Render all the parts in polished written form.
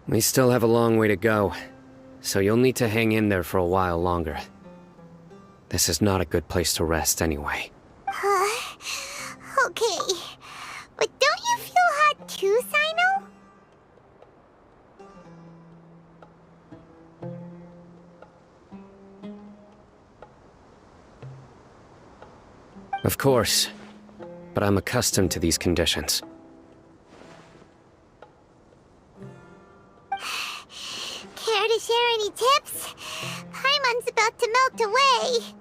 We still have a long way to go, so you'll need to hang in there for a while longer. This is not a good place to rest anyway. Okay. But don't you feel hot too, Cyno? Of course, but I'm accustomed to these conditions. Care to share any tips? Paimon's about to melt away.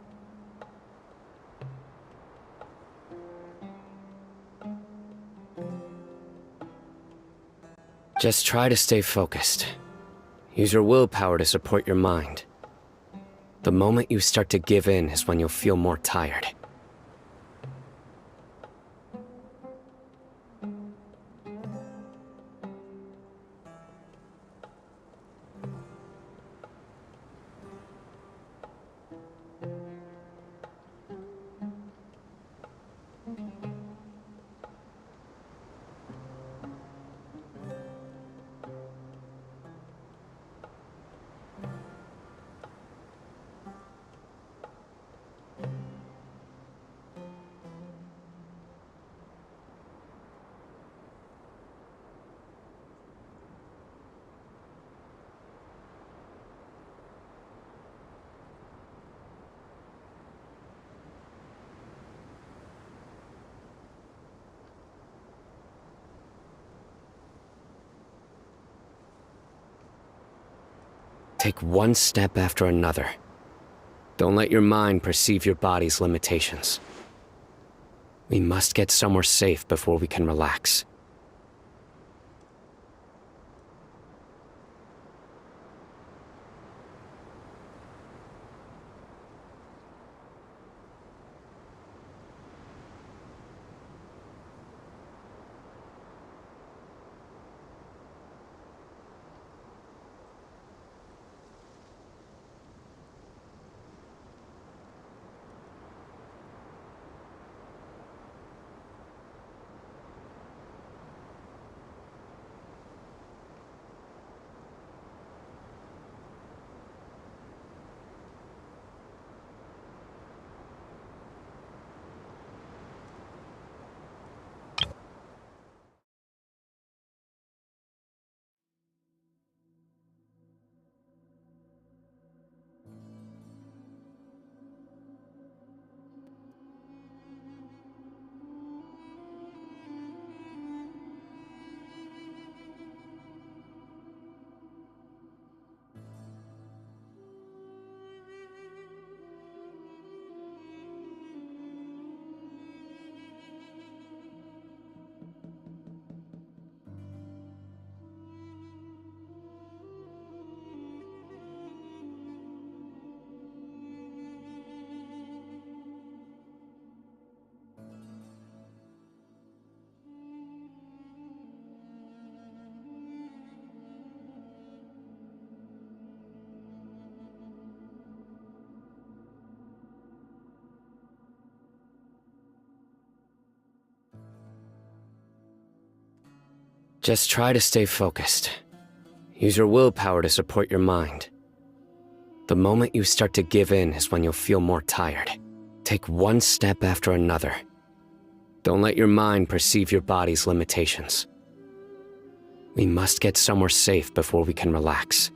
Just try to stay focused. Use your willpower to support your mind. The moment you start to give in is when you'll feel more tired. Take one step after another. Don't let your mind perceive your body's limitations. We must get somewhere safe before we can relax. Just try to stay focused. Use your willpower to support your mind. The moment you start to give in is when you'll feel more tired. Take one step after another. Don't let your mind perceive your body's limitations. We must get somewhere safe before we can relax.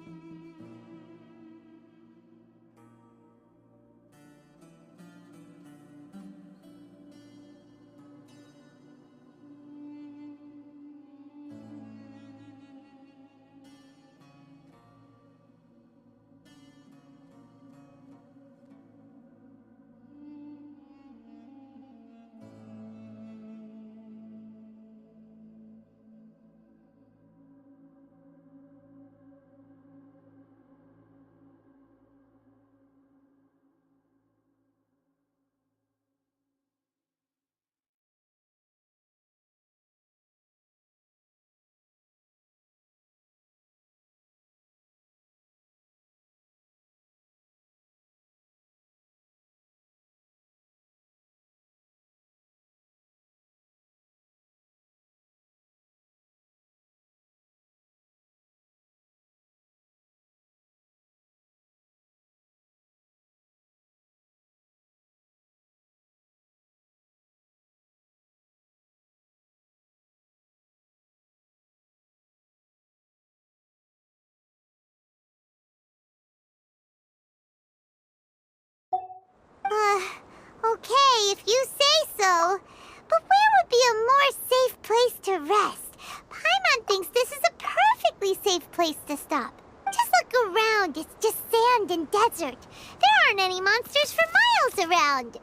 place to rest. Paimon thinks this is a perfectly safe place to stop. Just look around. It's just sand and desert. There aren't any monsters for miles around.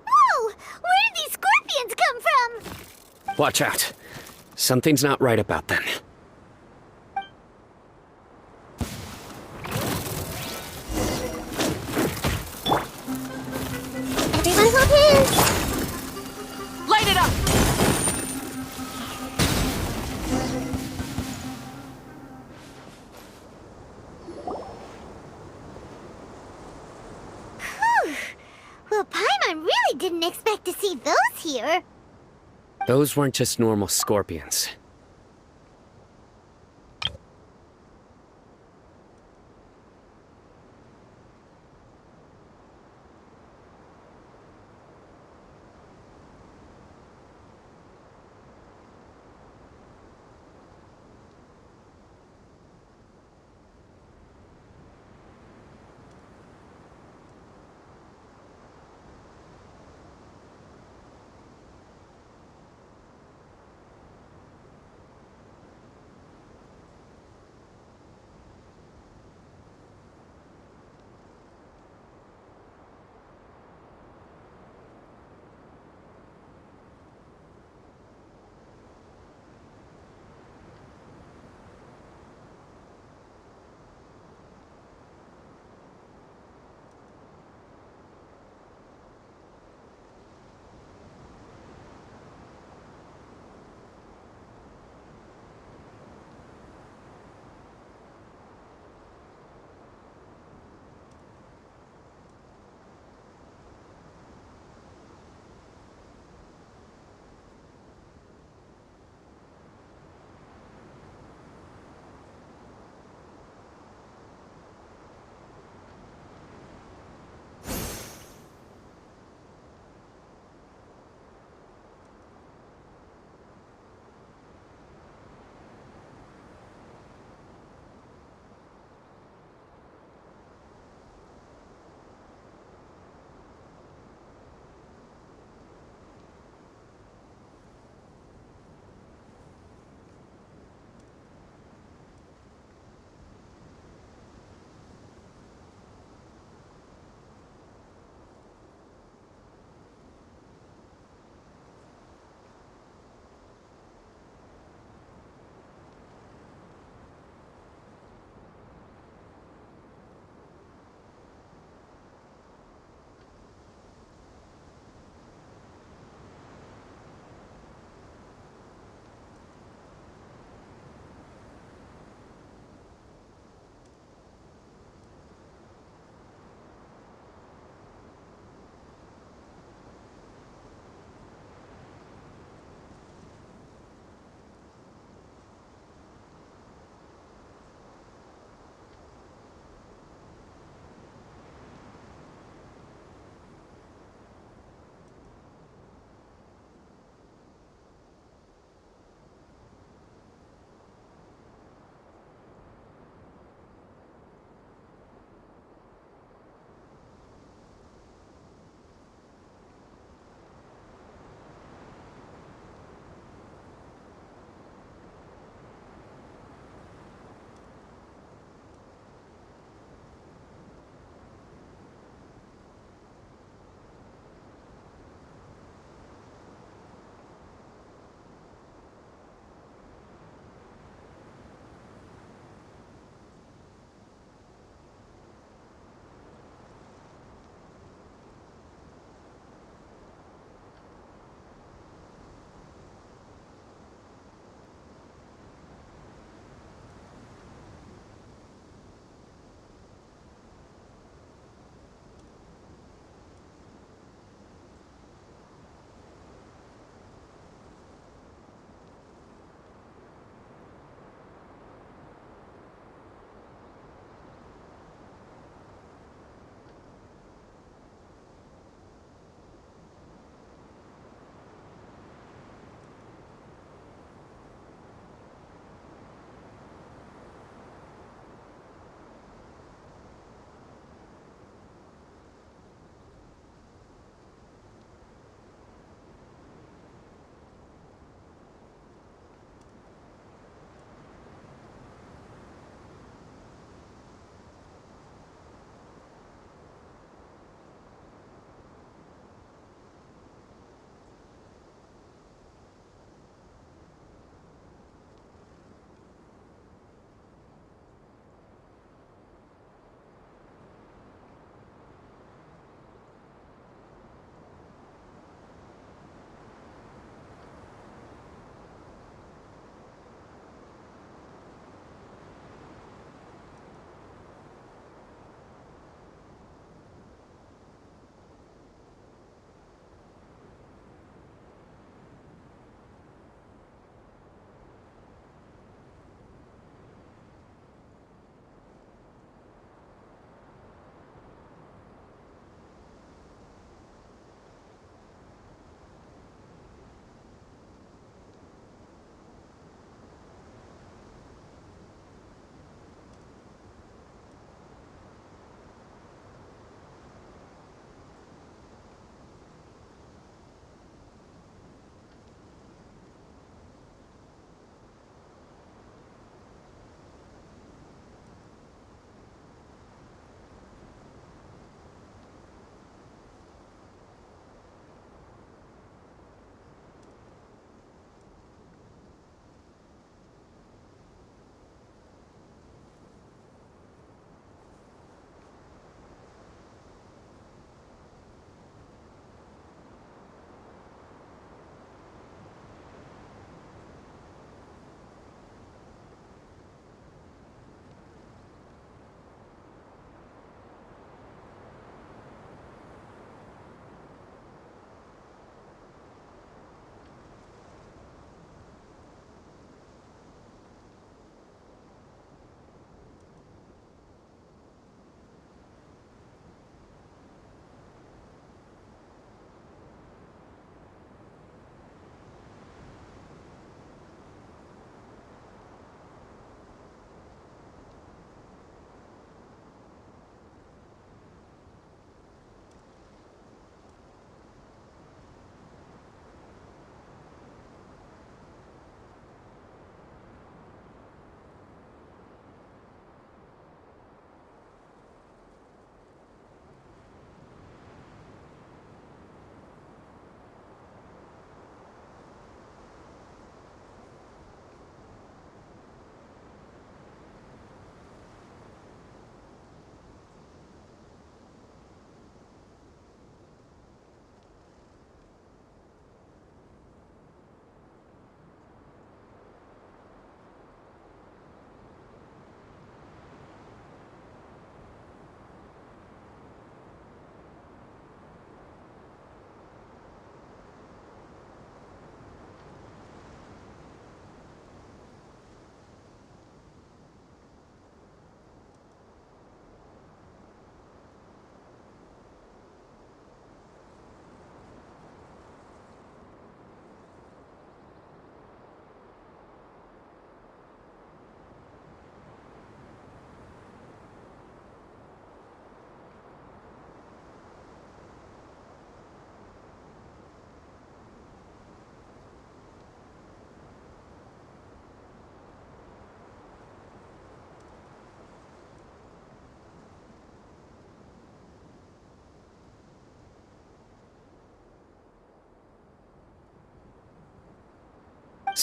Whoa! Where did these scorpions come from? Watch out. Something's not right about them. Everyone hold hands. Light it up! Whew. Well, Paimon really didn't expect to see those here. Those weren't just normal scorpions.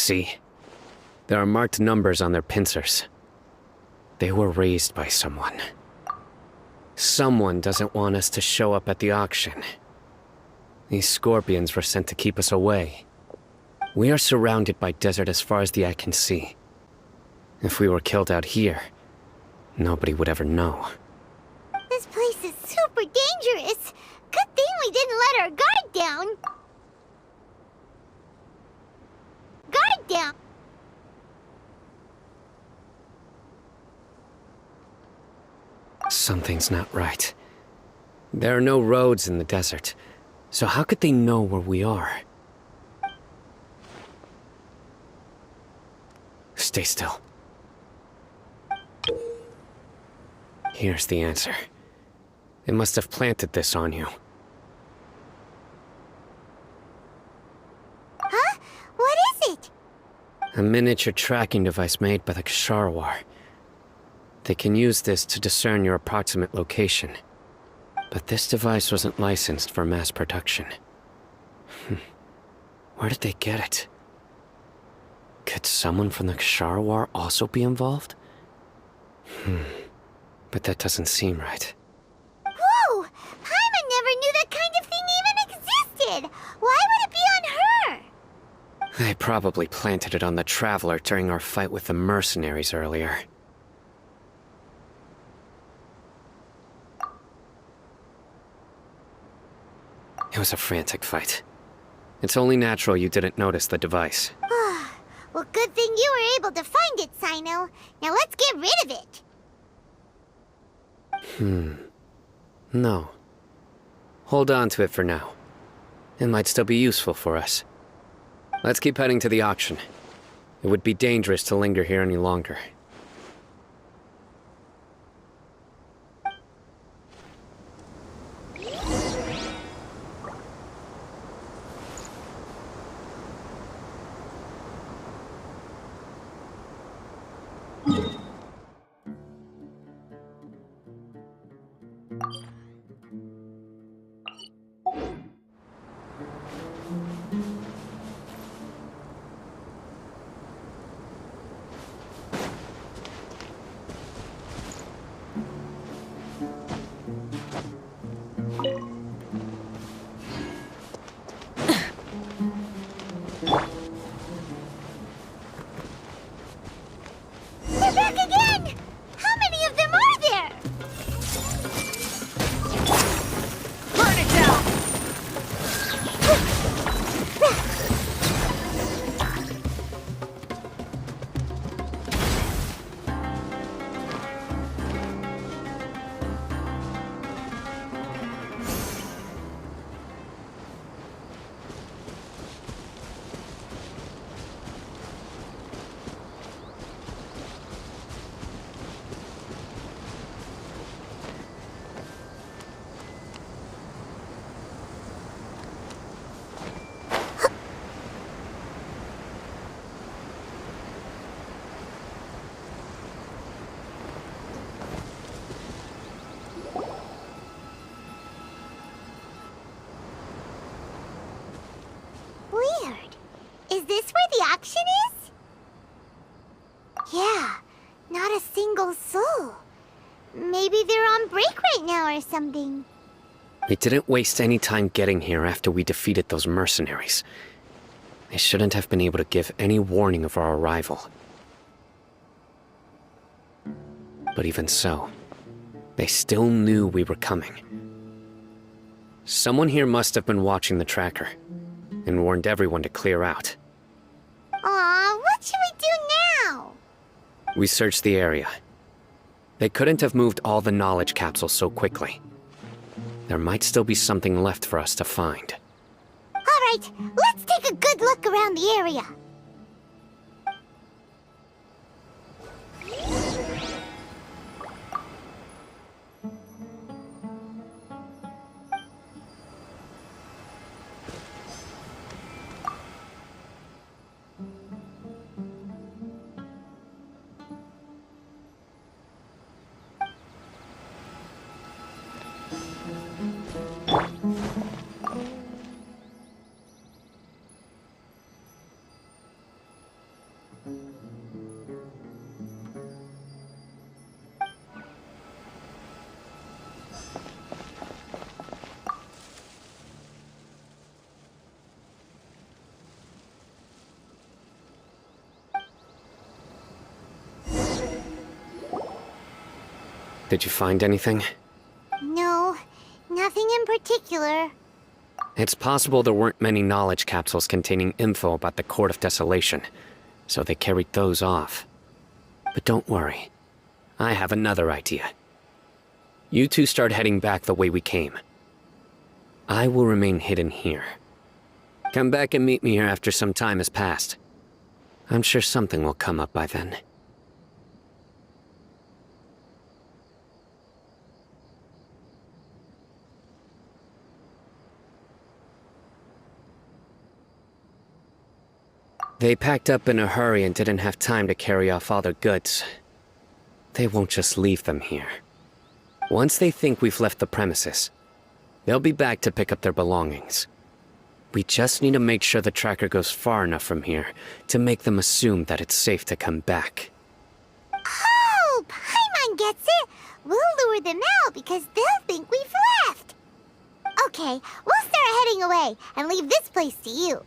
See? There are marked numbers on their pincers. They were raised by someone. Someone doesn't want us to show up at the auction. These scorpions were sent to keep us away. We are surrounded by desert as far as the eye can see. If we were killed out here, nobody would ever know. This place is super dangerous. Good thing we didn't let our guard down. Guard down! Something's not right. There are no roads in the desert, so how could they know where we are? Stay still. Here's the answer. They must have planted this on you. Huh? What is it? A miniature tracking device made by the Ksharwar. They can use this to discern your approximate location. But this device wasn't licensed for mass production. Where did they get it? Could someone from the Ksharwar also be involved? But that doesn't seem right. Whoa! Paimon never knew that kind of thing even existed! Why would it be on her? They probably planted it on the Traveler during our fight with the mercenaries earlier. It was a frantic fight. It's only natural you didn't notice the device. Well, good thing you were able to find it, Cyno. Now let's get rid of it. No. Hold on to it for now. It might still be useful for us. Let's keep heading to the auction. It would be dangerous to linger here any longer. They're back again! How many of them are there? Burn it down! Weird. Is this where the auction is? Yeah, not a single soul. Maybe they're on break right now or something. We didn't waste any time getting here after we defeated those mercenaries. They shouldn't have been able to give any warning of our arrival. But even so, they still knew we were coming. Someone here must have been watching the tracker and warned everyone to clear out. Aw, what should we do now? We searched the area. They couldn't have moved all the knowledge capsules so quickly. There might still be something left for us to find. All right, let's take a good look around the area. Did you find anything? No, nothing in particular. It's possible there weren't many knowledge capsules containing info about the Court of Desolation, so they carried those off. But don't worry. I have another idea. You two start heading back the way we came. I will remain hidden here. Come back and meet me here after some time has passed. I'm sure something will come up by then. They packed up in a hurry and didn't have time to carry off all their goods. They won't just leave them here. Once they think we've left the premises, they'll be back to pick up their belongings. We just need to make sure the tracker goes far enough from here to make them assume that it's safe to come back. Oh, Paimon gets it! We'll lure them out because they'll think we've left! Okay, we'll start heading away and leave this place to you.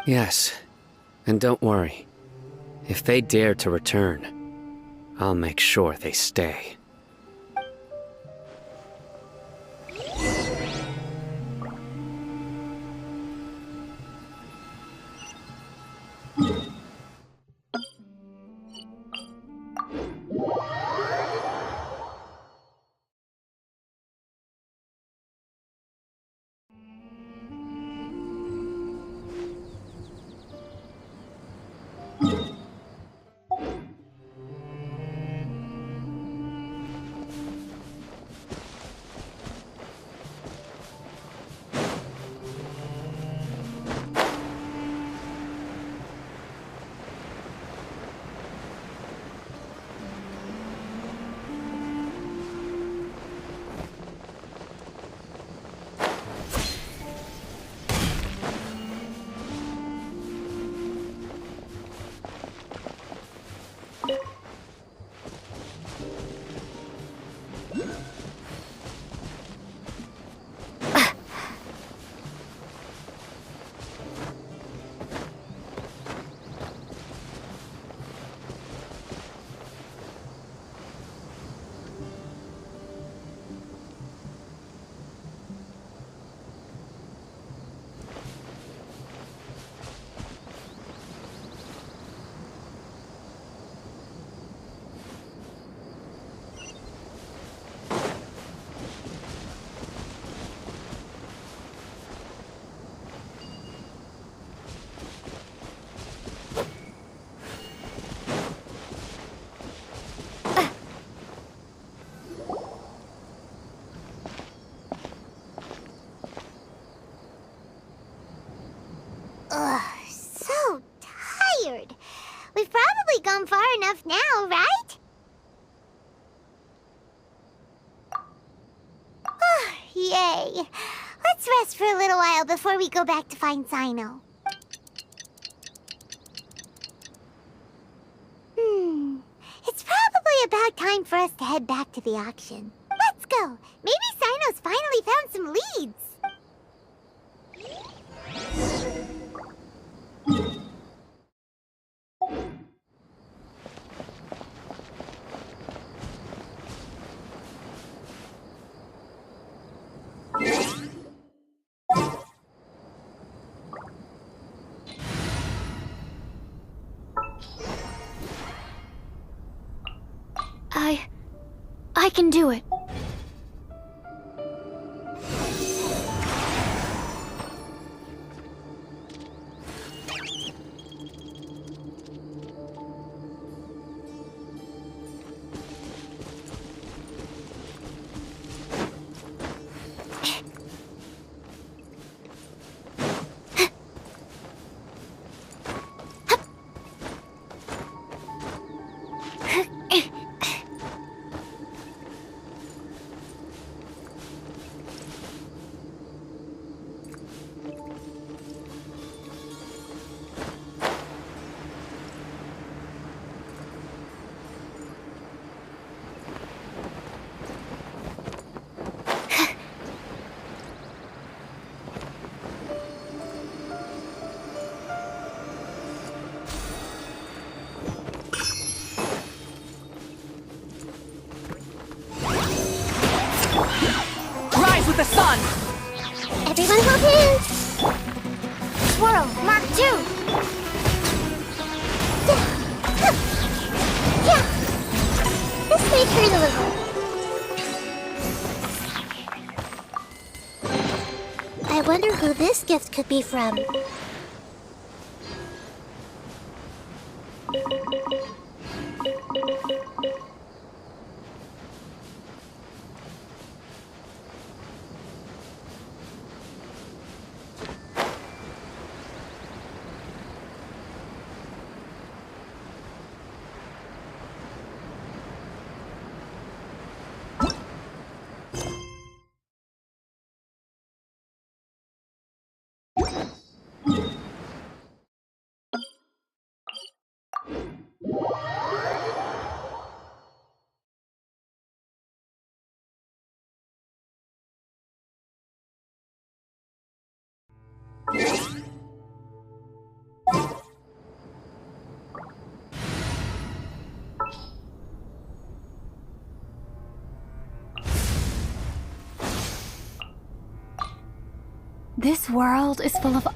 Yes, and don't worry. If they dare to return, I'll make sure they stay. Ugh, so tired. We've probably gone far enough now, right? Yay. Let's rest for a little while before we go back to find Cyno. It's probably about time for us to head back to the auction. Let's go. Maybe Cyno's finally found some leads. I can do it. Everyone hold hands! Swirl, Mark 2! Yeah! This may hurt a little. I wonder who this gift could be from. This world is full of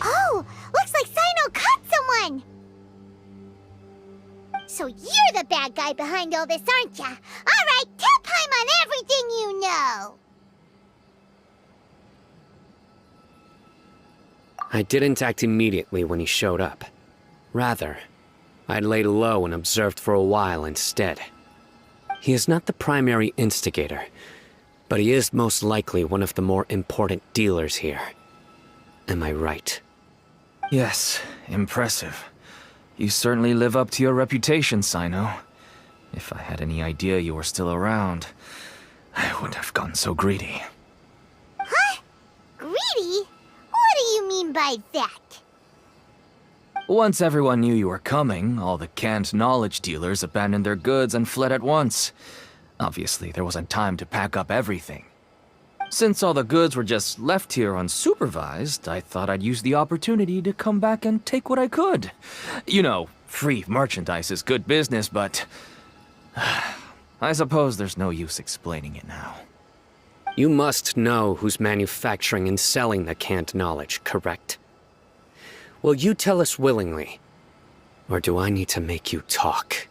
Oh! Looks like Cyno caught someone! So you're the bad guy behind all this, aren't ya? Alright, tell Paimon everything you know! I didn't act immediately when he showed up. Rather, I'd laid low and observed for a while instead. He is not the primary instigator, but he is most likely one of the more important dealers here. Am I right? Yes, impressive. You certainly live up to your reputation, Cyno. If I had any idea you were still around, I wouldn't have gotten so greedy. Huh? Greedy? What do you mean by that? Once everyone knew you were coming, all the canned knowledge dealers abandoned their goods and fled at once. Obviously, there wasn't time to pack up everything. Since all the goods were just left here unsupervised, I thought I'd use the opportunity to come back and take what I could. You know, free merchandise is good business, but I suppose there's no use explaining it now. You must know who's manufacturing and selling the canned knowledge, correct? Will you tell us willingly? Or do I need to make you talk?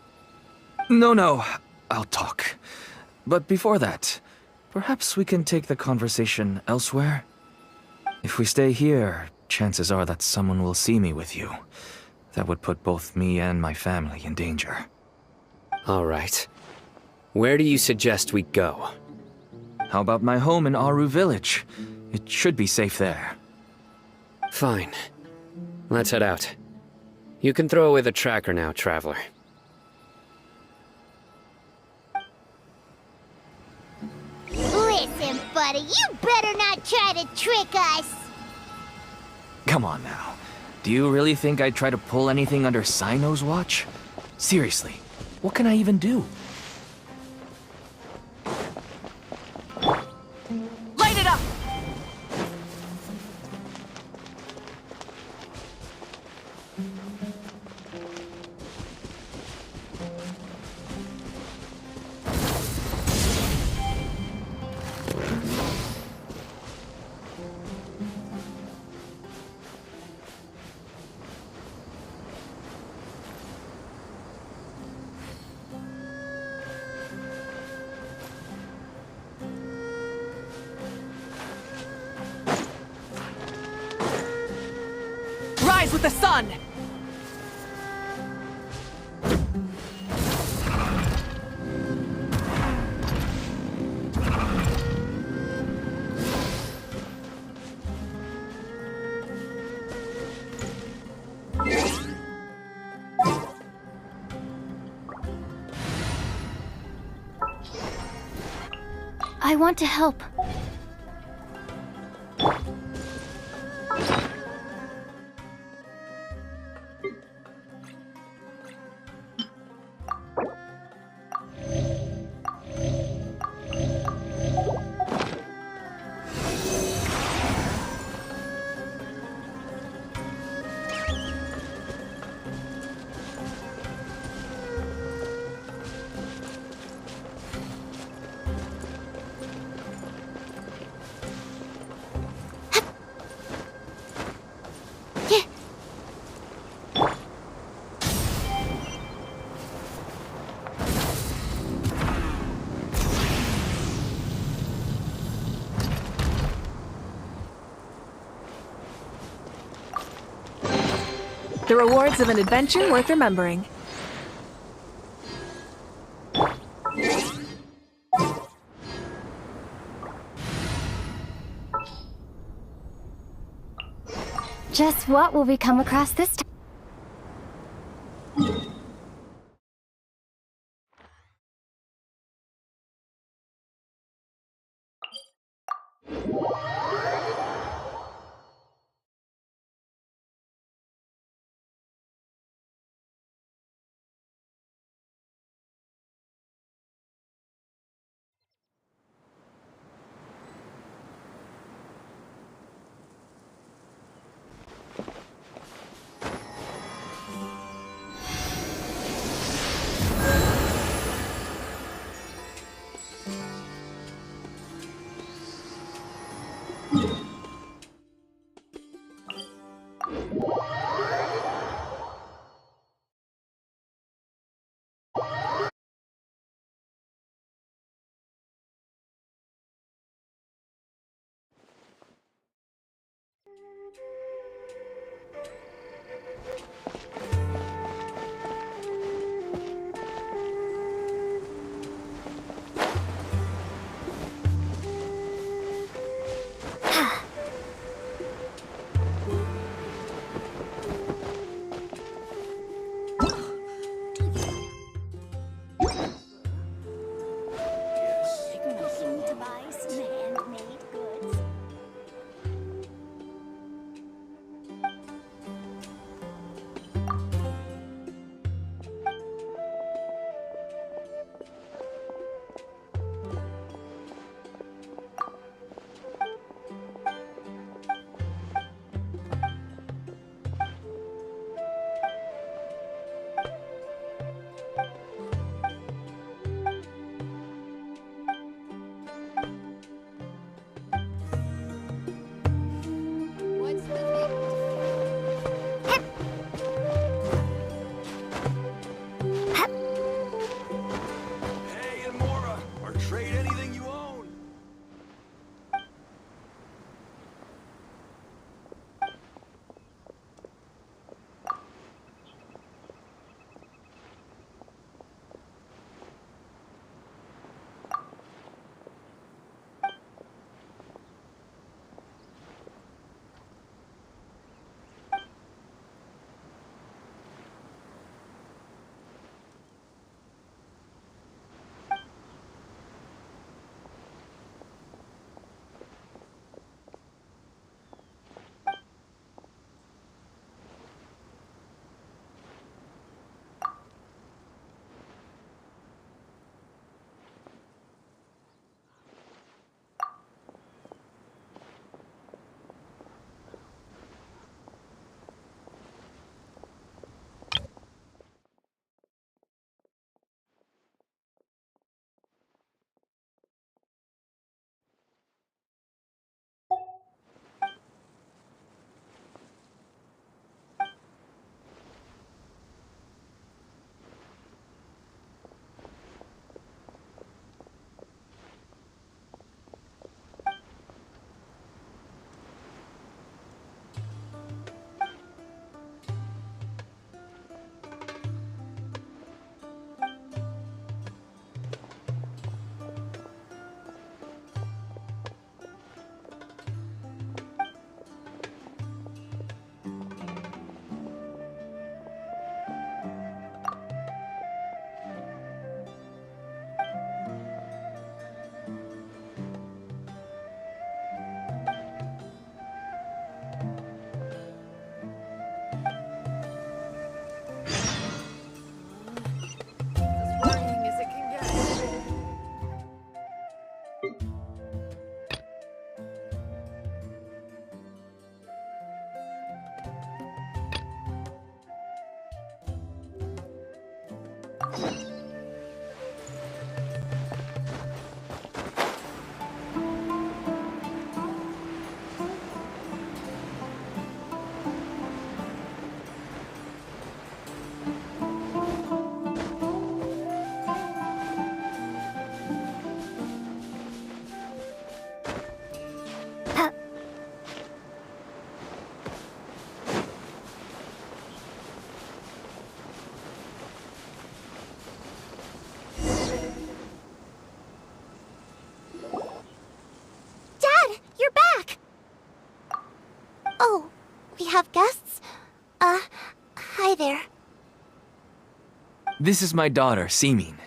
No, I'll talk. But before that, perhaps we can take the conversation elsewhere? If we stay here, chances are that someone will see me with you. That would put both me and my family in danger. All right. Where do you suggest we go? How about my home in Aru Village? It should be safe there. Fine. Let's head out. You can throw away the tracker now, traveler. Listen, buddy, you better not try to trick us! Come on now. Do you really think I'd try to pull anything under Cyno's watch? Seriously, what can I even do? Light it up! Rise with the sun! I want to help. The rewards of an adventure worth remembering. Just what will we come across this time? Oh, we have guests? Hi there. This is my daughter, Simin.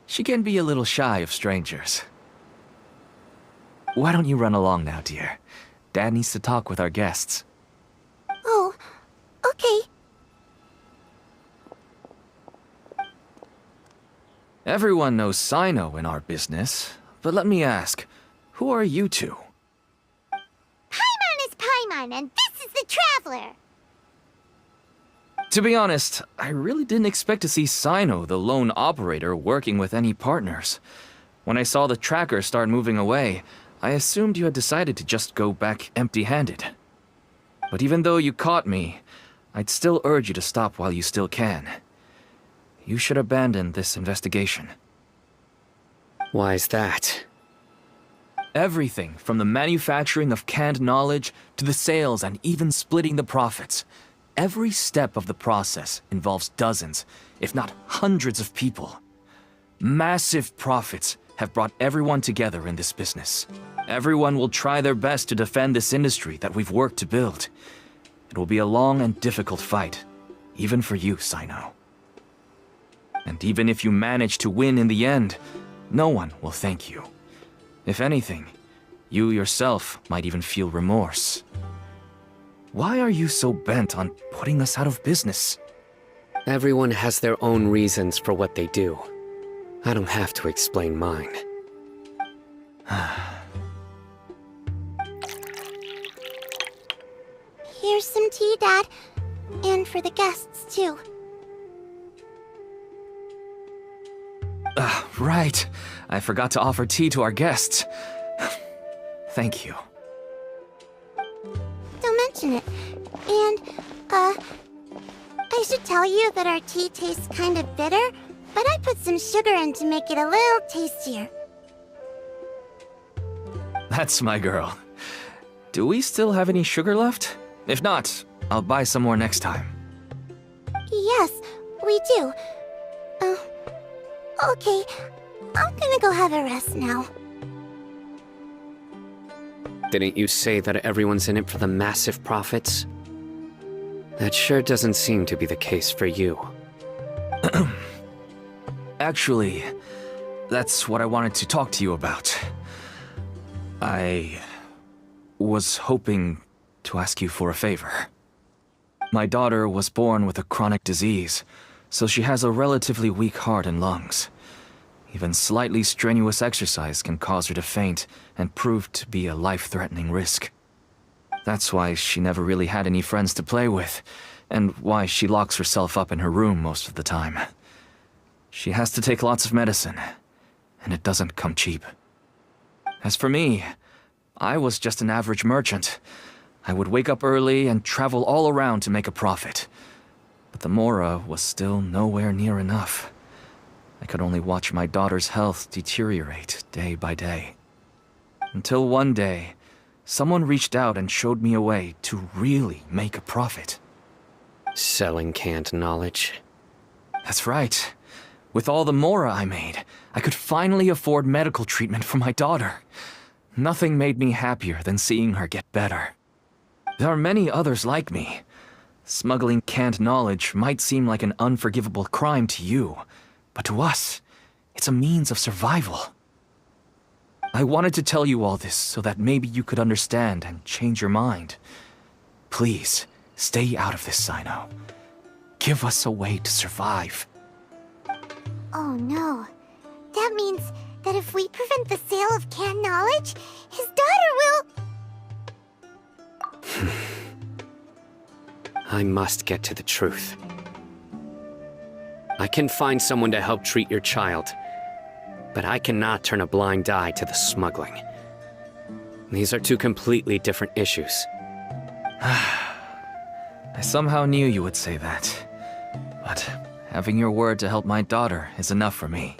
She can be a little shy of strangers. Why don't you run along now, dear? Dad needs to talk with our guests. Oh, okay. Everyone knows Cyno in our business, but let me ask, who are you two? Paimon is Paimon, and this is the Traveler. To be honest, I really didn't expect to see Cyno, the lone operator, working with any partners. When I saw the tracker start moving away, I assumed you had decided to just go back empty-handed. But even though you caught me, I'd still urge you to stop while you still can. You should abandon this investigation. Why is that? Everything from the manufacturing of canned knowledge to the sales and even splitting the profits. Every step of the process involves dozens, if not hundreds of people. Massive profits have brought everyone together in this business. Everyone will try their best to defend this industry that we've worked to build. It will be a long and difficult fight, even for you, Cyno. And even if you manage to win in the end, no one will thank you. If anything, you yourself might even feel remorse. Why are you so bent on putting us out of business? Everyone has their own reasons for what they do. I don't have to explain mine. Here's some tea, Dad. And for the guests, too. Right. I forgot to offer tea to our guests. Thank you. Don't mention it. And, I should tell you that our tea tastes kind of bitter, but I put some sugar in to make it a little tastier. That's my girl. Do we still have any sugar left? If not, I'll buy some more next time. Yes, we do. Okay. I'm gonna go have a rest now. Didn't you say that everyone's in it for the massive profits? That sure doesn't seem to be the case for you. Actually, that's what I wanted to talk to you about. I was hoping to ask you for a favor. My daughter was born with a chronic disease, so she has a relatively weak heart and lungs. Even slightly strenuous exercise can cause her to faint and prove to be a life-threatening risk. That's why she never really had any friends to play with, and why she locks herself up in her room most of the time. She has to take lots of medicine, and it doesn't come cheap. As for me, I was just an average merchant. I would wake up early and travel all around to make a profit. But the Mora was still nowhere near enough. I could only watch my daughter's health deteriorate day by day. Until one day, someone reached out and showed me a way to really make a profit. Selling canned knowledge? That's right. With all the Mora I made, I could finally afford medical treatment for my daughter. Nothing made me happier than seeing her get better. There are many others like me. Smuggling canned knowledge might seem like an unforgivable crime to you, but to us, it's a means of survival. I wanted to tell you all this so that maybe you could understand and change your mind. Please, stay out of this, Cyno. Give us a way to survive. Oh no. That means that if we prevent the sale of canned knowledge, his daughter will... I must get to the truth. I can find someone to help treat your child, but I cannot turn a blind eye to the smuggling. These are two completely different issues. I somehow knew you would say that, but having your word to help my daughter is enough for me.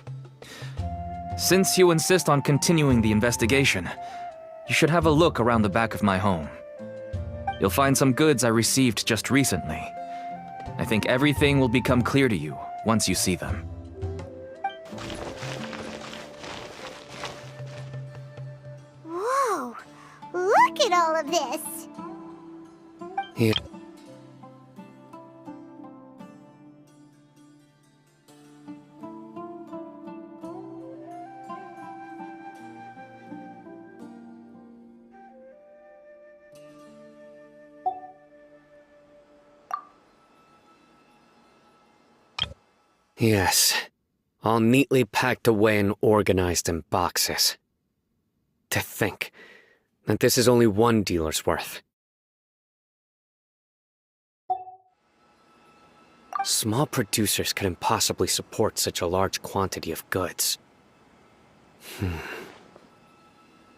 Since you insist on continuing the investigation, you should have a look around the back of my home. You'll find some goods I received just recently. I think everything will become clear to you once you see them. Whoa! Look at all of this! Yeah. Yes, all neatly packed away and organized in boxes. To think that this is only one dealer's worth. Small producers couldn't possibly support such a large quantity of goods.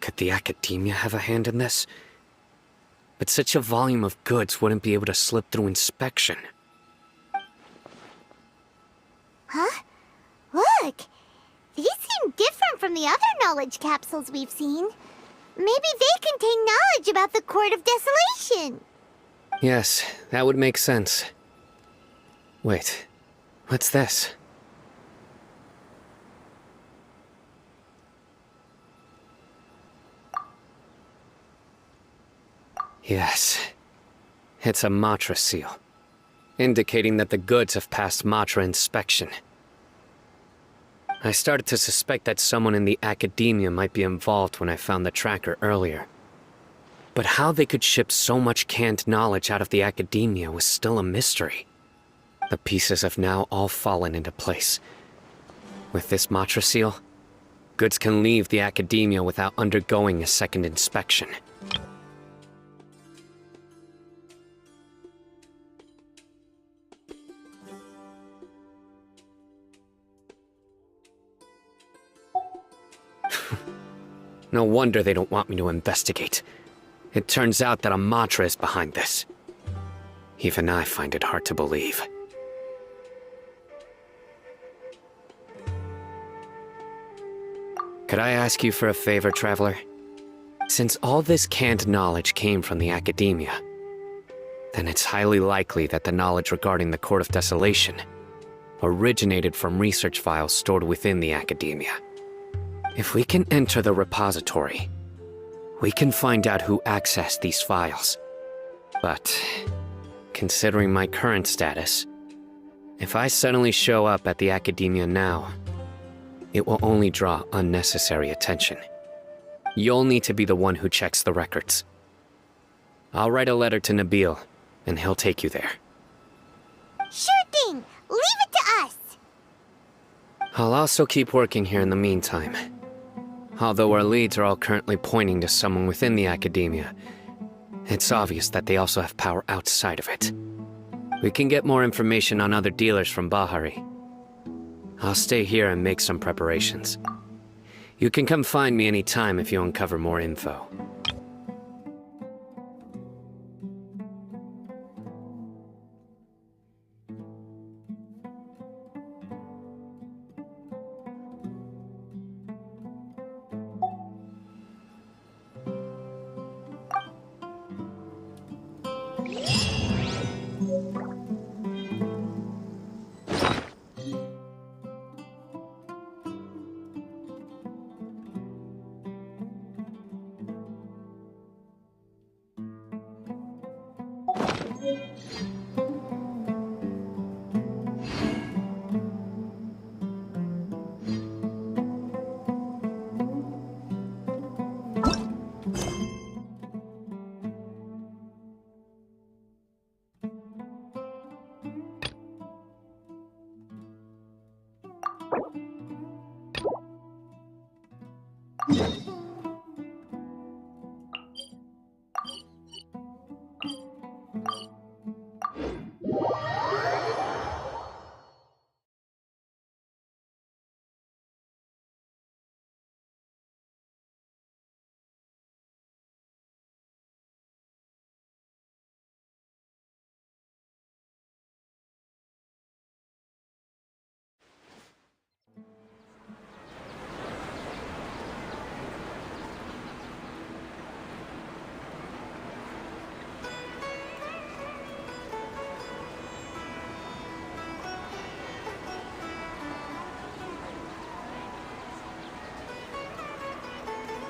Could the academia have a hand in this? But such a volume of goods wouldn't be able to slip through inspection. Huh? Look! These seem different from the other knowledge capsules we've seen. Maybe they contain knowledge about the Court of Desolation. Yes, that would make sense. Wait, what's this? Yes, it's a Matra seal, indicating that the goods have passed Matra inspection. I started to suspect that someone in the academia might be involved when I found the tracker earlier. But how they could ship so much canned knowledge out of the academia was still a mystery. The pieces have now all fallen into place. With this Matra seal, goods can leave the academia without undergoing a second inspection. No wonder they don't want me to investigate. It turns out that a Matra is behind this. Even I find it hard to believe. Could I ask you for a favor, Traveler? Since all this canned knowledge came from the academia, then it's highly likely that the knowledge regarding the Court of Desolation originated from research files stored within the academia. If we can enter the repository, we can find out who accessed these files. But, considering my current status, if I suddenly show up at the academia now, it will only draw unnecessary attention. You'll need to be the one who checks the records. I'll write a letter to Nabil, and he'll take you there. Sure thing! Leave it to us! I'll also keep working here in the meantime. Although our leads are all currently pointing to someone within the academia, it's obvious that they also have power outside of it. We can get more information on other dealers from Bahari. I'll stay here and make some preparations. You can come find me anytime if you uncover more info.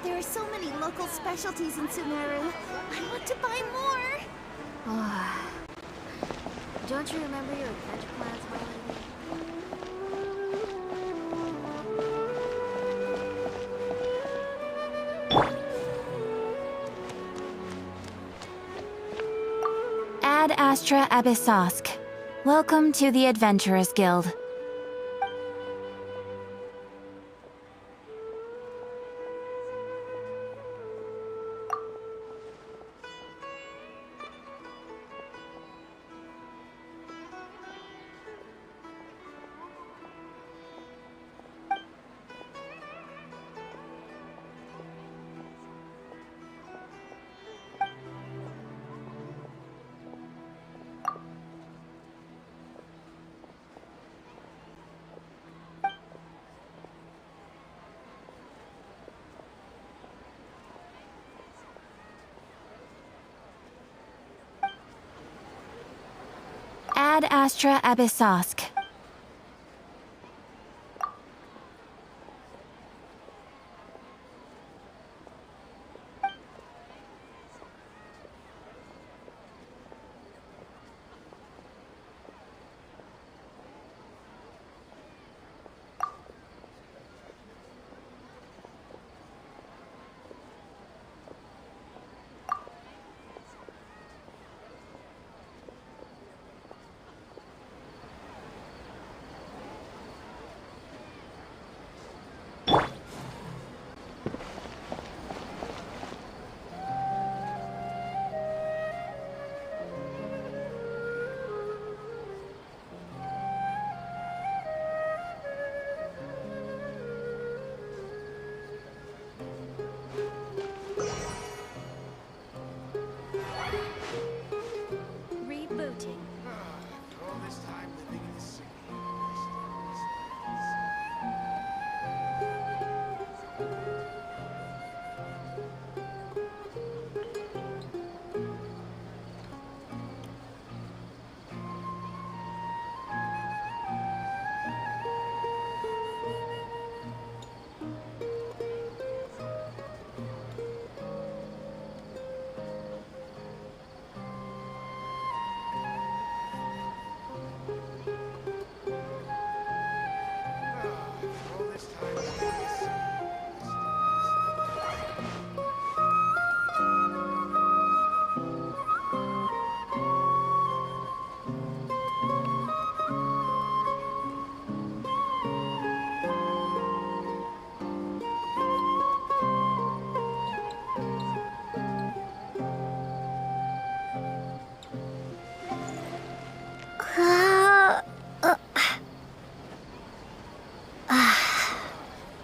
There are so many local specialties in Sumeru. I want to buy more. Don't you remember your adventure plans, my lady? Ad Astra Abyssosk. Welcome to the Adventurers Guild. Ad Astra Abyssosk. Rebooting. All this time living in the city. All this time living in the city.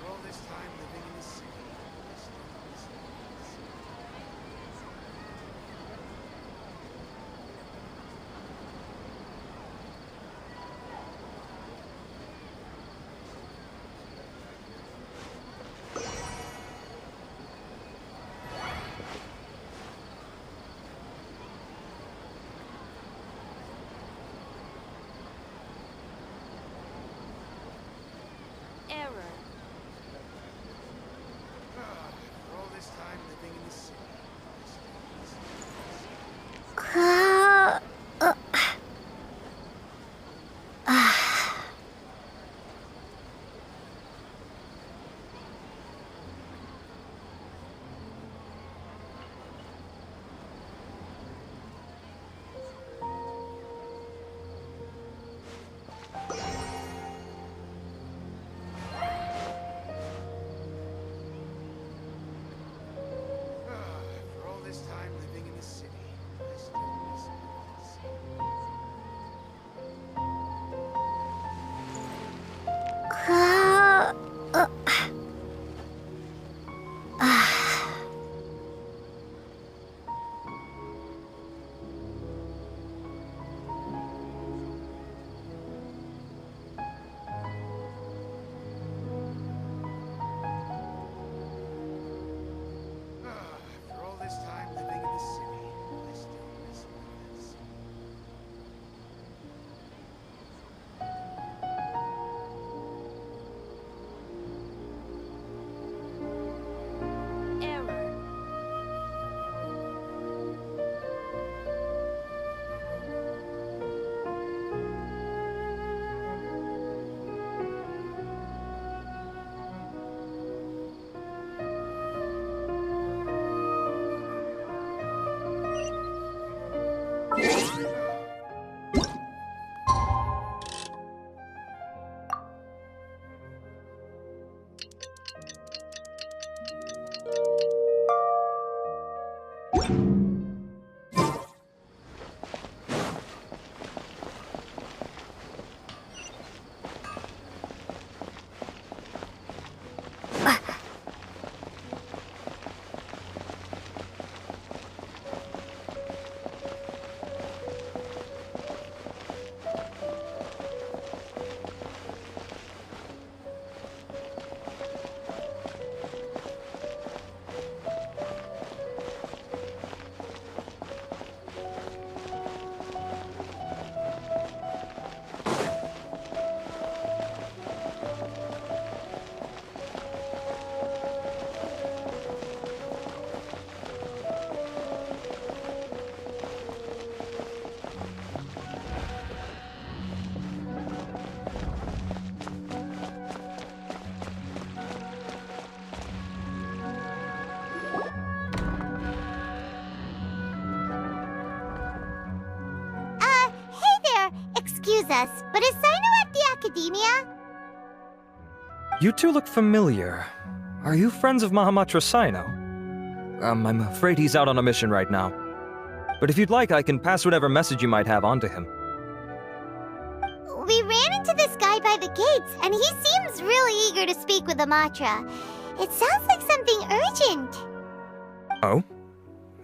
All this time living in the city. excuse us, but is Cyno at the academia? You two look familiar. Are you friends of Mahamatra Cyno? I'm afraid he's out on a mission right now. But if you'd like, I can pass whatever message you might have on to him. We ran into this guy by the gates, and he seems really eager to speak with Amatra. It sounds like something urgent. Oh?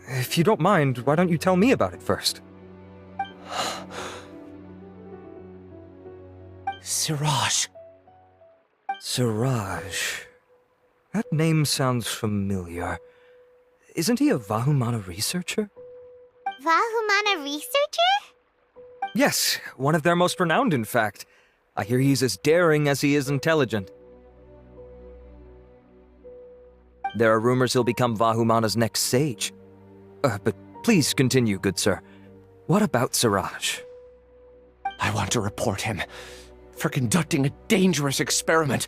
If you don't mind, why don't you tell me about it first? Siraj. Siraj. That name sounds familiar. Isn't he a Vahumana researcher? Vahumana researcher? Yes, one of their most renowned, in fact. I hear he's as daring as he is intelligent. There are rumors he'll become Vahumana's next sage. But please continue, good sir. What about Siraj? I want to report him for conducting a dangerous experiment.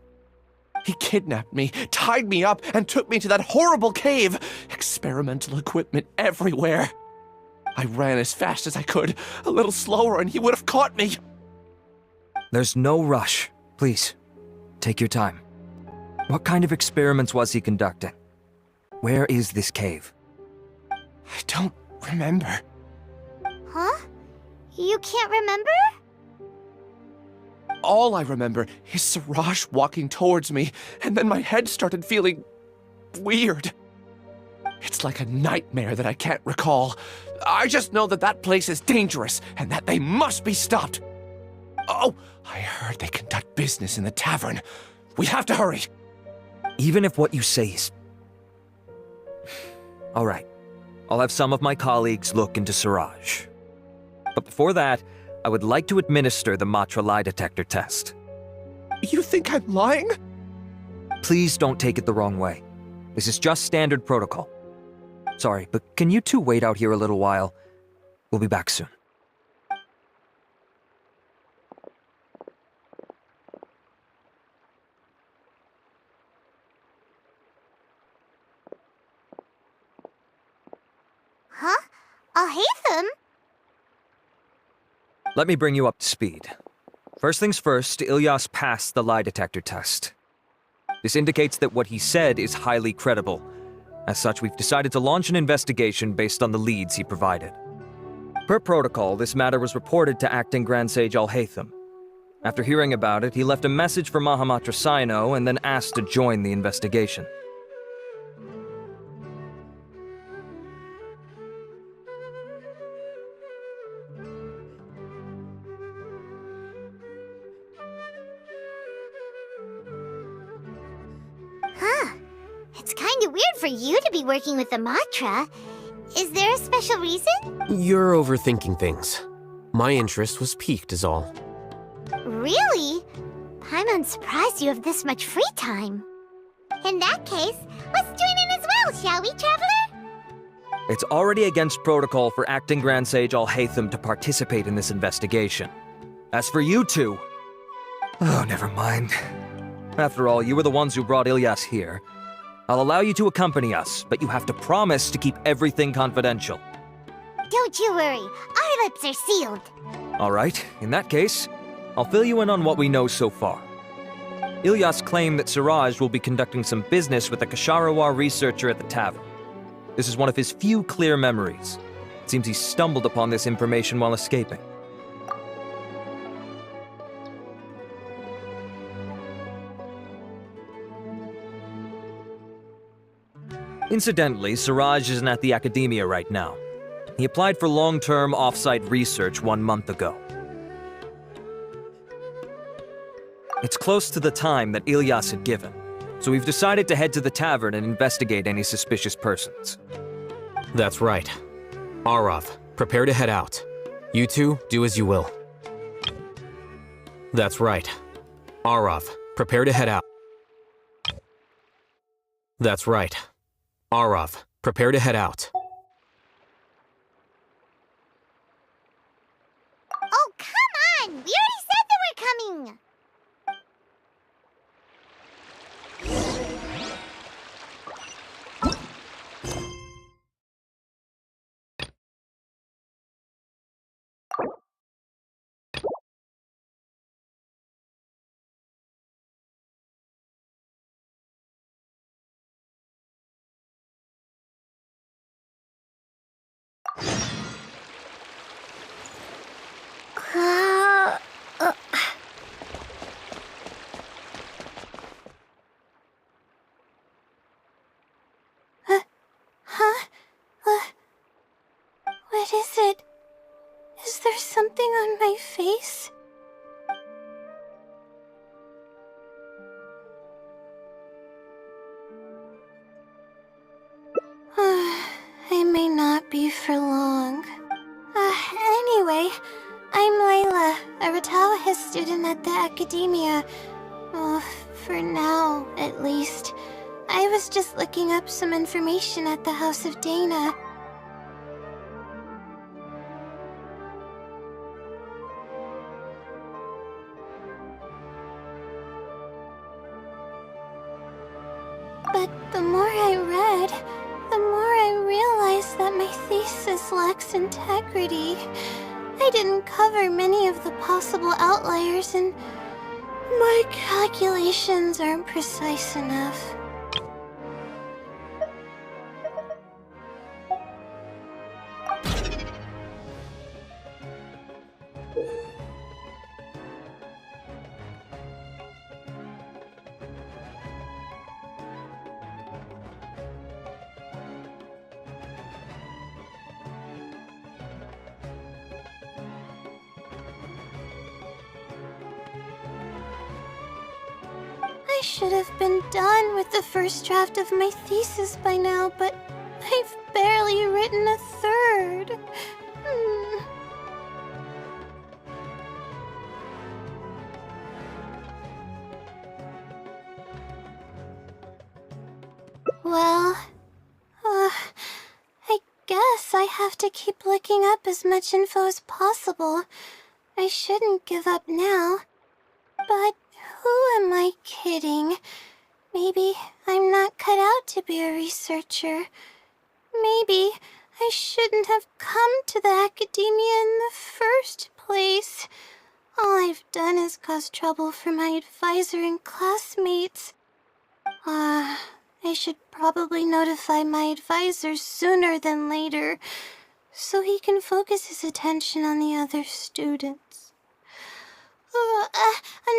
He kidnapped me, tied me up, and took me to that horrible cave. Experimental equipment everywhere. I ran as fast as I could, a little slower, and he would have caught me. There's no rush. Please, take your time. What kind of experiments was he conducting? Where is this cave? I don't remember. Huh? You can't remember? All I remember is Siraj walking towards me, and then my head started feeling weird. It's like a nightmare that I can't recall. I just know that that place is dangerous, and that they must be stopped. Oh, I heard they conduct business in the tavern. We have to hurry. Even if what you say is... All right. I'll have some of my colleagues look into Siraj. But before that, I would like to administer the Matra lie detector test. You think I'm lying? Please don't take it the wrong way. This is just standard protocol. Sorry, but can you two wait out here a little while? We'll be back soon. Huh? Alhaitham? Let me bring you up to speed. First things first, Ilyas passed the lie detector test. This indicates that what he said is highly credible. As such, we've decided to launch an investigation based on the leads he provided. Per protocol, this matter was reported to Acting Grand Sage Alhaitham. After hearing about it, he left a message for Mahamatra Cyno and then asked to join the investigation. Huh. It's kinda weird for you to be working with the Matra. Is there a special reason? You're overthinking things. My interest was piqued is all. Really? I'm surprised you have this much free time. In that case, let's join in as well, shall we, Traveler? It's already against protocol for Acting Grand Sage Alhaitham to participate in this investigation. As for you two... Oh, never mind. After all, you were the ones who brought Ilyas here. I'll allow you to accompany us, but you have to promise to keep everything confidential. Don't you worry, our lips are sealed. All right, in that case, I'll fill you in on what we know so far. Ilyas claimed that Siraj will be conducting some business with a Kasharawar researcher at the tavern. This is one of his few clear memories. It seems he stumbled upon this information while escaping. Incidentally, Siraj isn't at the academia right now. He applied for long-term off-site research 1 month ago. It's close to the time that Ilyas had given, so we've decided to head to the tavern and investigate any suspicious persons. That's right. Arav, prepare to head out. You two, do as you will. That's right. Arav, prepare to head out. That's right. Arav, prepare to head out. Oh, come on! We already said that we're coming! there something on my face? I may not be for long. Anyway, I'm Layla, a Ratawa student at the academia. For now, at least. I was just looking up some information at the House of Dana. But the more I read, the more I realized that my thesis lacks integrity. I didn't cover many of the possible outliers, and my calculations aren't precise enough. I should have been done with the first draft of my thesis by now, but I've barely written a third. Well, I guess I have to keep looking up as much info as possible. I shouldn't give up now. But who am I kidding? Maybe I'm not cut out to be a researcher. Maybe I shouldn't have come to the academia in the first place. All I've done is cause trouble for my advisor and classmates. I should probably notify my advisor sooner than later, so he can focus his attention on the other students.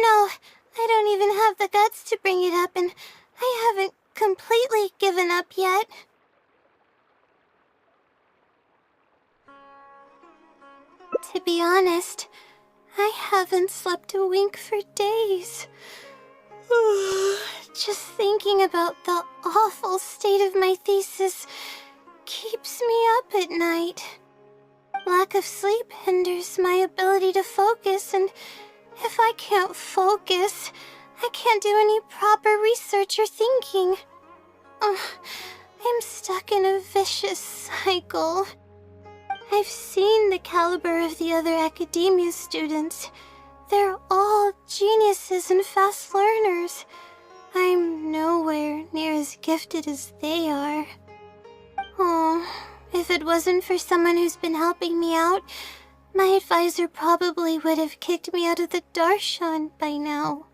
No, I don't even have the guts to bring it up, and I haven't completely given up yet. To be honest, I haven't slept a wink for days. Just thinking about the awful state of my thesis keeps me up at night. Lack of sleep hinders my ability to focus, and if I can't focus, I can't do any proper research or thinking. I'm stuck in a vicious cycle. I've seen the caliber of the other academia students. They're all geniuses and fast learners. I'm nowhere near as gifted as they are. If it wasn't for someone who's been helping me out, my advisor probably would have kicked me out of the darshan by now.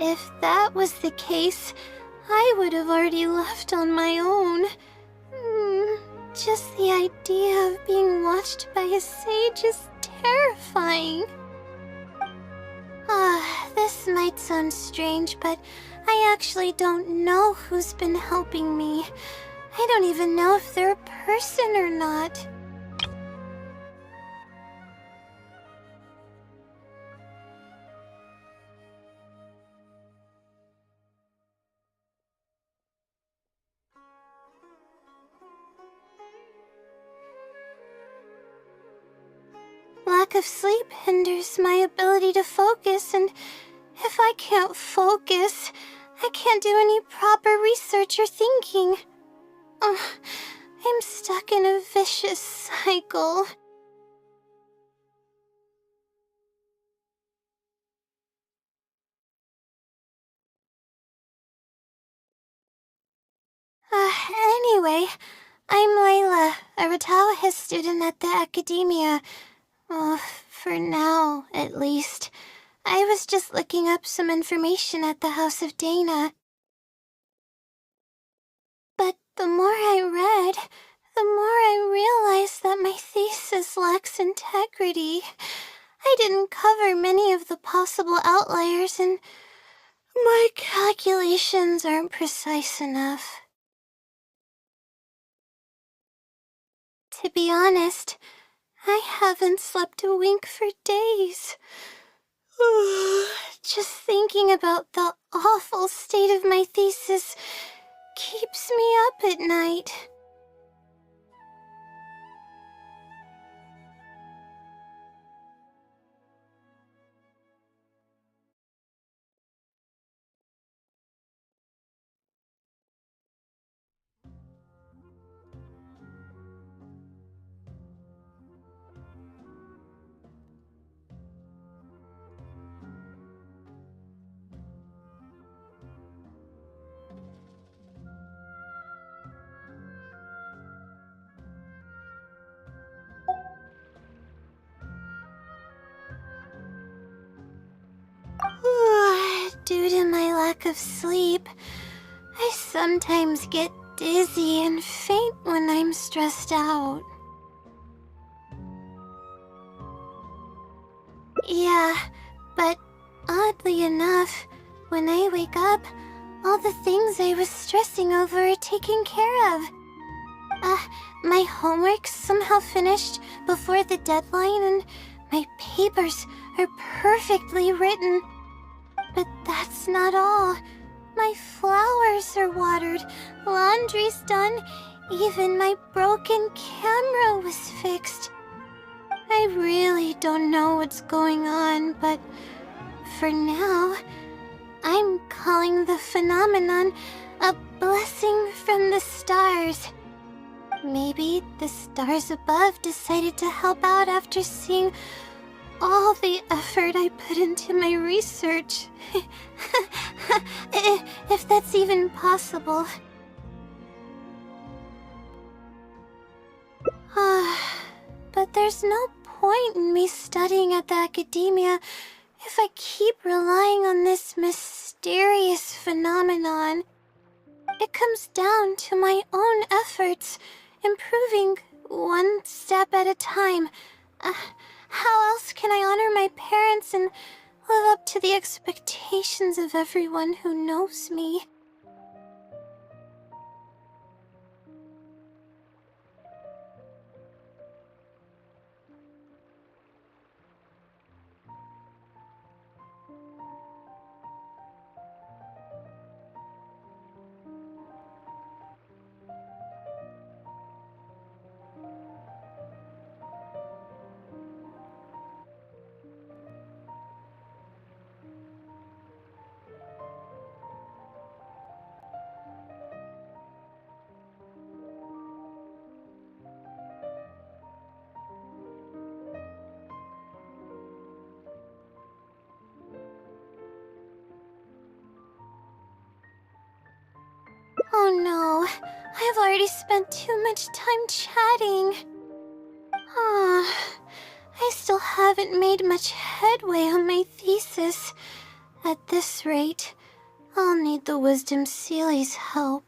If that was the case, I would have already left on my own. Just the idea of being watched by a sage is terrifying. This might sound strange, but I actually don't know who's been helping me. I don't even know if they're a person or not. Lack of sleep hinders my ability to focus, and if I can't focus, I can't do any proper research or thinking. I'm stuck in a vicious cycle. Anyway, I'm Layla, a Ratawa student at the academia. For now, at least. I was just looking up some information at the House of Dana. But the more I read, lacks integrity. I didn't cover many of the possible outliers, and my calculations aren't precise enough. To be honest, I haven't slept a wink for days. Just thinking about the awful state of my thesis keeps me up at night. Due to my lack of sleep, I sometimes get dizzy and faint when I'm stressed out. Yeah, but oddly enough, when I wake up, all the things I was stressing over are taken care of. My homework's somehow finished before the deadline, and my papers are perfectly written. But that's not all. My flowers are watered, laundry's done, even my broken camera was fixed. I really don't know what's going on, but for now, I'm calling the phenomenon a blessing from the stars. Maybe the stars above decided to help out after seeing all the effort I put into my research. If that's even possible. But there's no point in me studying at the academia if I keep relying on this mysterious phenomenon. It comes down to my own efforts, improving one step at a time. How else can I honor my parents and live up to the expectations of everyone who knows me? Oh no, I've already spent too much time chatting. I still haven't made much headway on my thesis. At this rate, I'll need the Wisdom Seeley's help.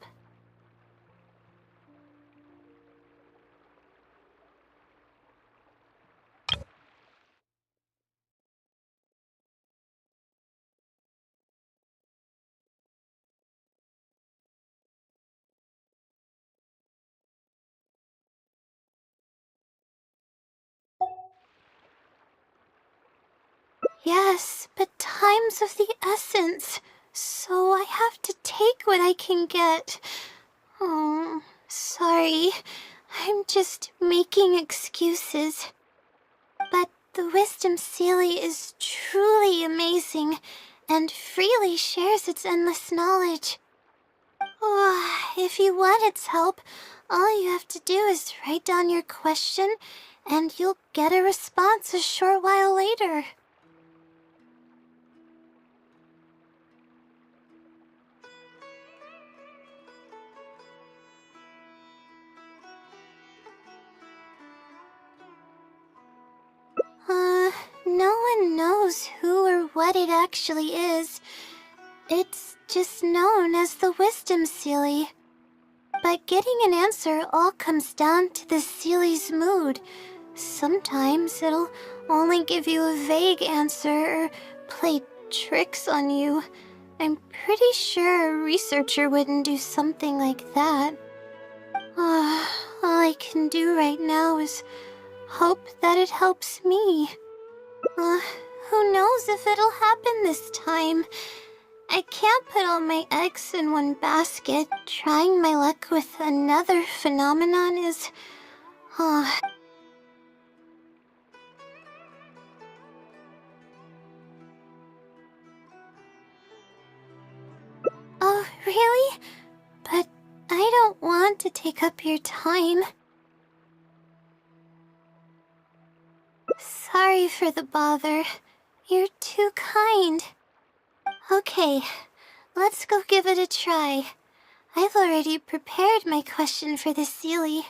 Yes, but time's of the essence, so I have to take what I can get. Oh, sorry. I'm just making excuses. But the Wisdom Seelie is truly amazing, and freely shares its endless knowledge. If you want its help, all you have to do is write down your question, and you'll get a response a short while later. No one knows who or what it actually is. It's just known as the Wisdom Seelie. But getting an answer all comes down to the Seelie's mood. Sometimes it'll only give you a vague answer or play tricks on you. I'm pretty sure a researcher wouldn't do something like that. All I can do right now is hope that it helps me. Who knows if it'll happen this time? I can't put all my eggs in one basket. Trying my luck with another phenomenon is... Oh, really? But I don't want to take up your time. Sorry for the bother. You're too kind. Okay, let's go give it a try. I've already prepared my question for the Seelie.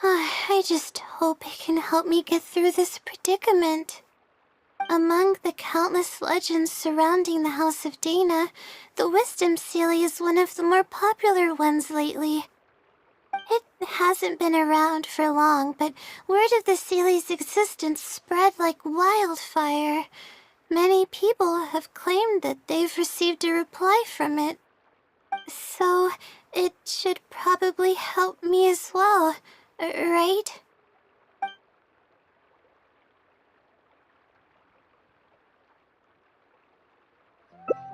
I just hope it can help me get through this predicament. Among the countless legends surrounding the House of Dana, the Wisdom Seelie is one of the more popular ones lately. It hasn't been around for long, but word of the Seelie's existence spread like wildfire. Many people have claimed that they've received a reply from it. So, it should probably help me as well, right?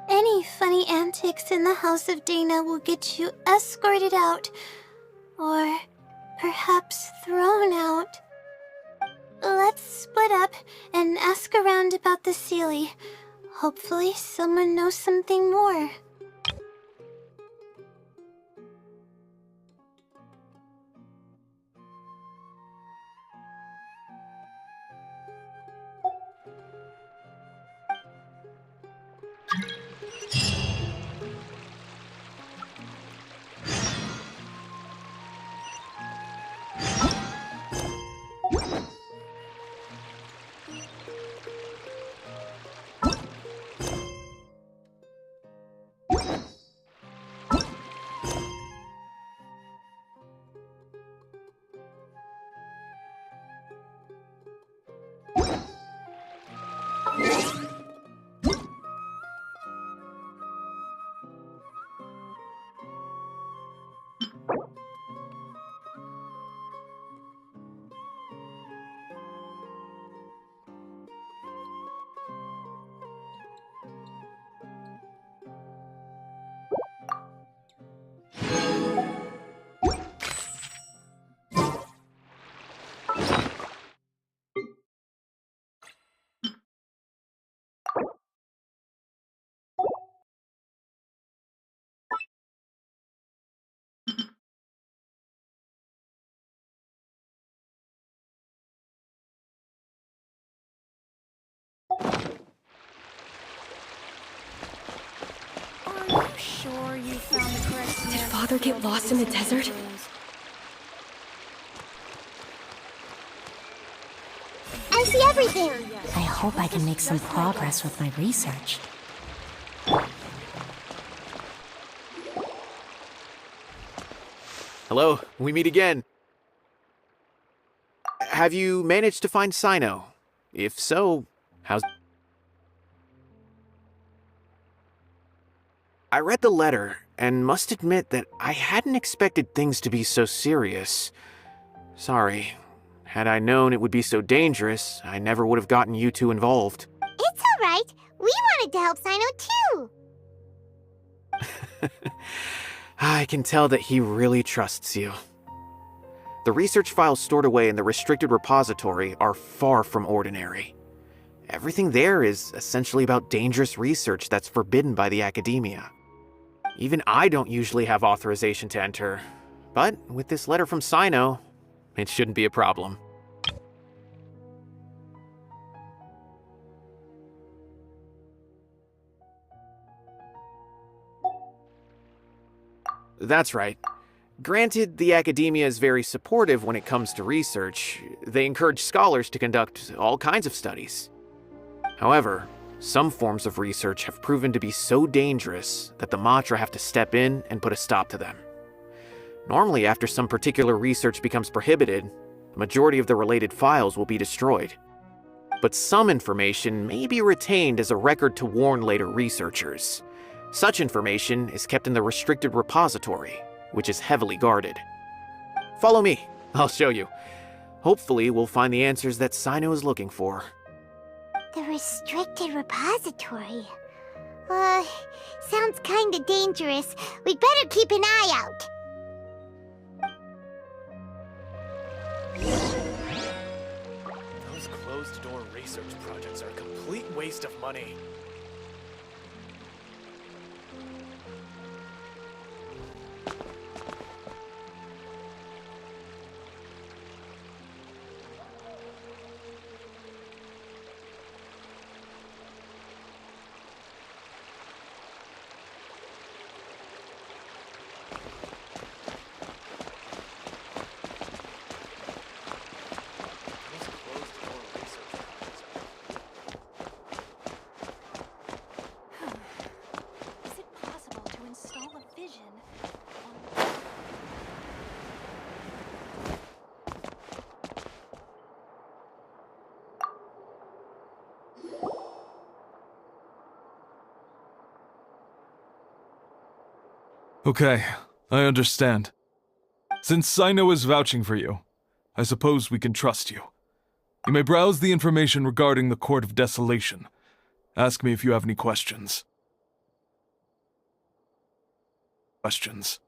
Any funny antics in the House of Dana will get you escorted out, or perhaps thrown out. Let's split up and ask around about the Seelie. Hopefully someone knows something more. Sure you found the correct Did Father get lost in the desert? I see everything! I hope I can make some progress with my research. Hello, we meet again. Have you managed to find Cyno? If so, how's... I read the letter, and must admit that I hadn't expected things to be so serious. Sorry. Had I known it would be so dangerous, I never would have gotten you two involved. It's alright. We wanted to help Cyno too. I can tell that he really trusts you. The research files stored away in the restricted repository are far from ordinary. Everything there is essentially about dangerous research that's forbidden by the academia. Even I don't usually have authorization to enter, but with this letter from Cyno, it shouldn't be a problem. That's right. Granted, the academia is very supportive when it comes to research. They encourage scholars to conduct all kinds of studies. However, some forms of research have proven to be so dangerous that the Matra have to step in and put a stop to them. Normally, after some particular research becomes prohibited, The majority of the related files will be destroyed. But some information may be retained as a record to warn later researchers. Such information is kept in the restricted repository, which is heavily guarded. Follow me, I'll show you. Hopefully, we'll find the answers that Cyno is looking for. The restricted repository. Sounds kinda dangerous. We'd better keep an eye out. Those closed-door research projects are a complete waste of money. Is it possible to install a vision Okay, I understand. Since Cyno is vouching for you, I suppose we can trust you. You may browse the information regarding the Court of Desolation. Ask me if you have any questions. Questions.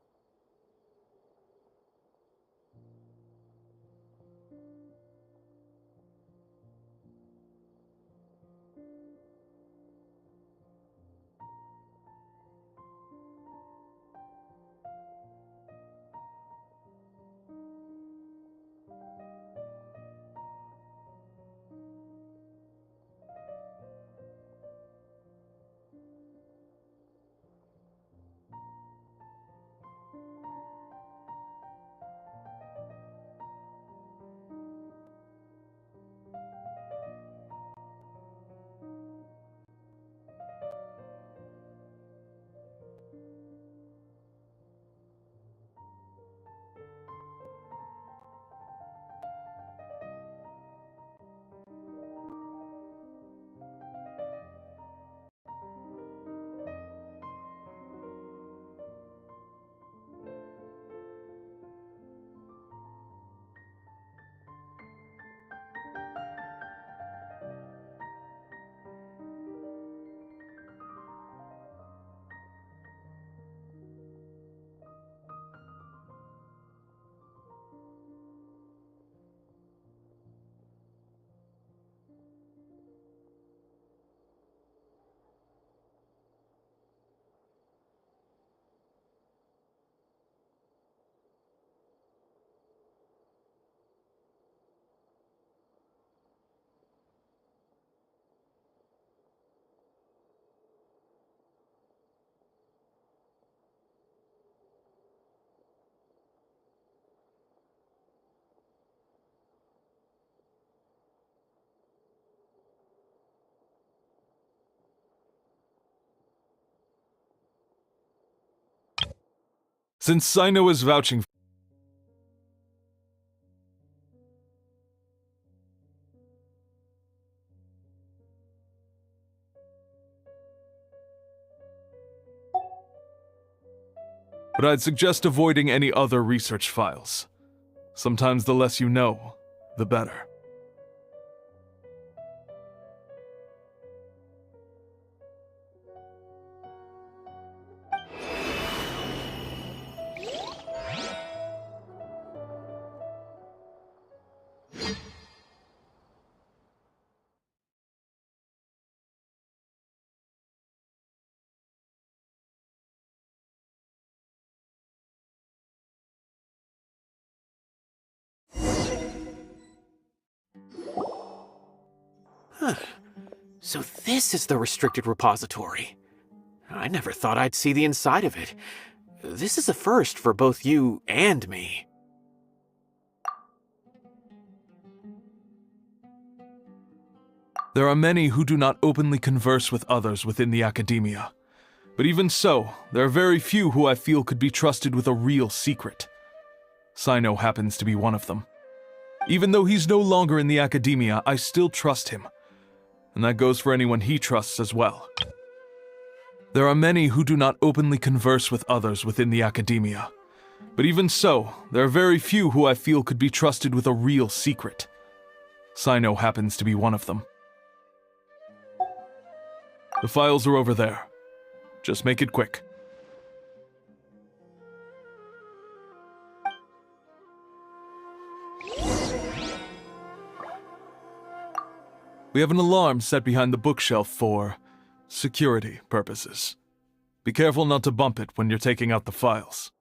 Since Cyno is vouching, but I'd suggest avoiding any other research files. Sometimes the less you know, the better. So this is the restricted repository. I never thought I'd see the inside of it. This is a first for both you and me. There are many who do not openly converse with others within the academia. But even so, there are very few who I feel could be trusted with a real secret. Cyno happens to be one of them. Even though he's no longer in the academia, I still trust him. And that goes for anyone he trusts as well. There are many who do not openly converse with others within the academia. But even so, there are very few who I feel could be trusted with a real secret. Cyno happens to be one of them. The files are over there. Just make it quick. We have an alarm set behind the bookshelf for security purposes. Be careful not to bump it when you're taking out the files.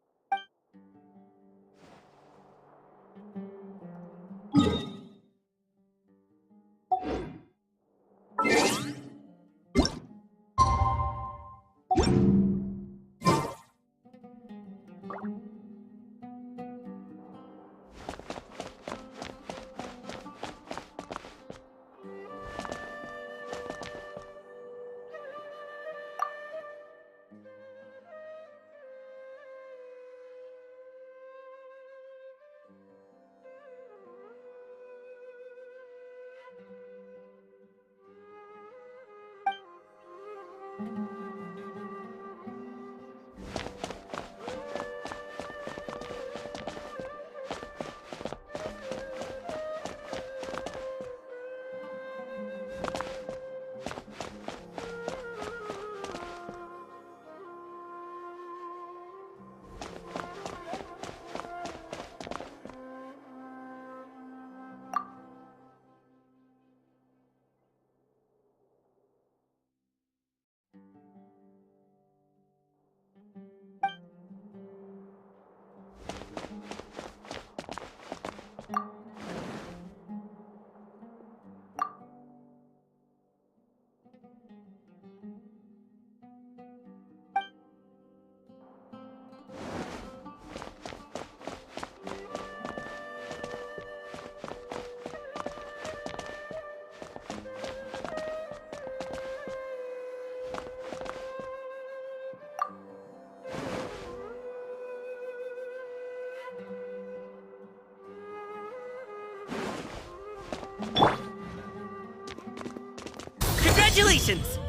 Congratulations!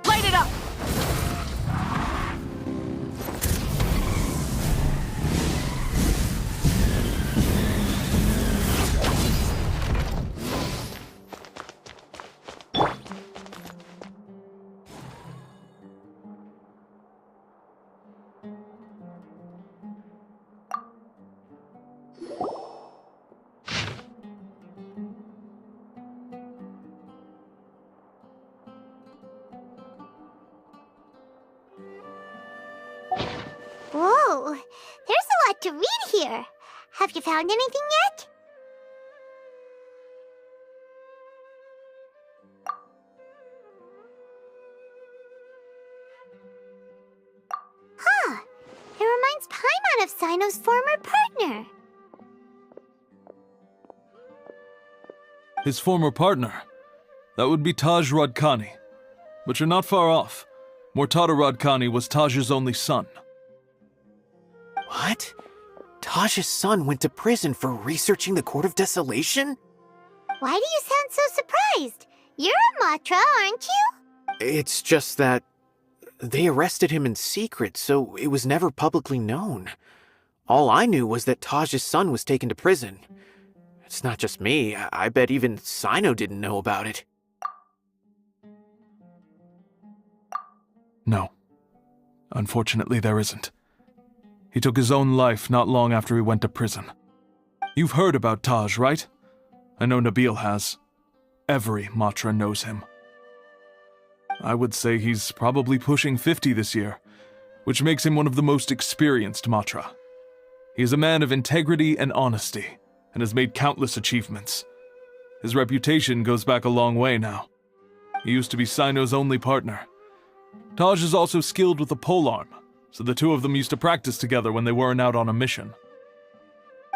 Light it up! Whoa, there's a lot to read here. Have you found anything yet? Huh, it reminds Paimon of Cyno's former partner. His former partner? That would be Taj Radkani. But you're not far off. Mortada Radkani was Taj's only son. What? Taj's son went to prison for researching the Court of Desolation? Why do you sound so surprised? You're a Matra, aren't you? It's just that they arrested him in secret, so it was never publicly known. All I knew was that Taj's son was taken to prison. It's not just me. I bet even Cyno didn't know about it. No. Unfortunately, there isn't. He took his own life not long after he went to prison. You've heard about Taj, right? I know Nabil has. Every Matra knows him. I would say he's probably pushing 50 this year, which makes him one of the most experienced Matra. He is a man of integrity and honesty, and has made countless achievements. His reputation goes back a long way now. He used to be Cyno's only partner. Taj is also skilled with the polearm, so the two of them used to practice together when they weren't out on a mission.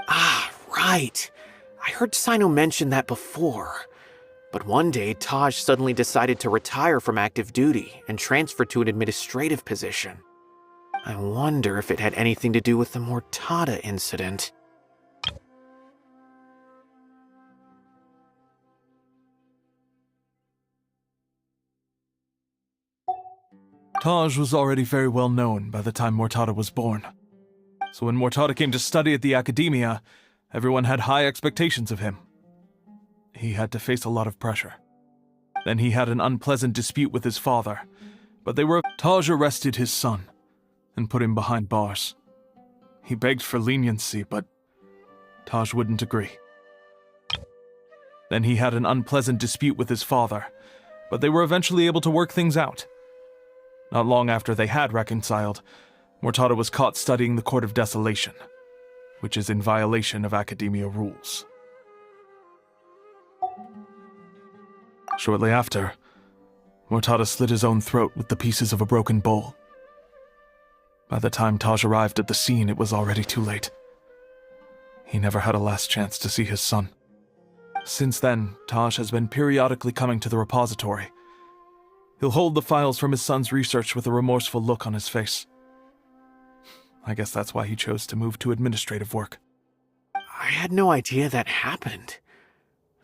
Ah, right. I heard Cyno mention that before, but one day Taj suddenly decided to retire from active duty and transfer to an administrative position. I wonder if it had anything to do with the Mortada incident. Taj was already very well known by the time Mortada was born. So when Mortada came to study at the Academia, everyone had high expectations of him. He had to face a lot of pressure. Then he had an unpleasant dispute with his father, but Taj arrested his son and put him behind bars. He begged for leniency, but Taj wouldn't agree. Then he had an unpleasant dispute with his father, but they were eventually able to work things out. Not long after they had reconciled, Mortada was caught studying the Court of Desolation, which is in violation of Academia rules. Shortly after, Mortada slit his own throat with the pieces of a broken bowl. By the time Taj arrived at the scene, it was already too late. He never had a last chance to see his son. Since then, Taj has been periodically coming to the repository. He'll hold the files from his son's research with a remorseful look on his face. I guess that's why he chose to move to administrative work. I had no idea that happened.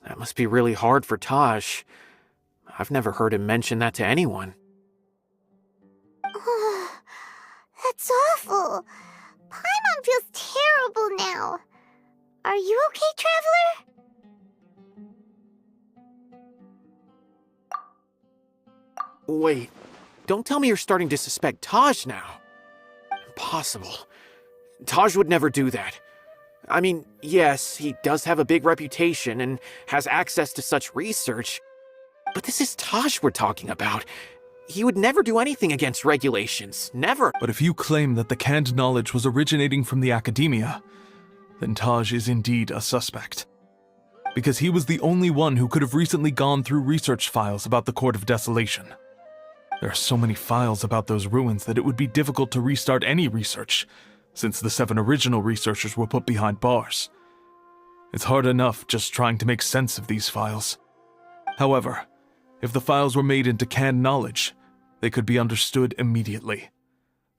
That must be really hard for Taj. I've never heard him mention that to anyone. That's awful. Paimon feels terrible now. Are you okay, Traveler? Wait, don't tell me you're starting to suspect Taj now. Impossible. Taj would never do that. I mean, yes, he does have a big reputation and has access to such research, but this is Taj we're talking about. He would never do anything against regulations, never. But if you claim that the canned knowledge was originating from the Academia, then Taj is indeed a suspect. Because he was the only one who could have recently gone through research files about the Court of Desolation. There are so many files about those ruins that it would be difficult to restart any research, since the 7 original researchers were put behind bars. It's hard enough just trying to make sense of these files. However, if the files were made into canned knowledge, they could be understood immediately.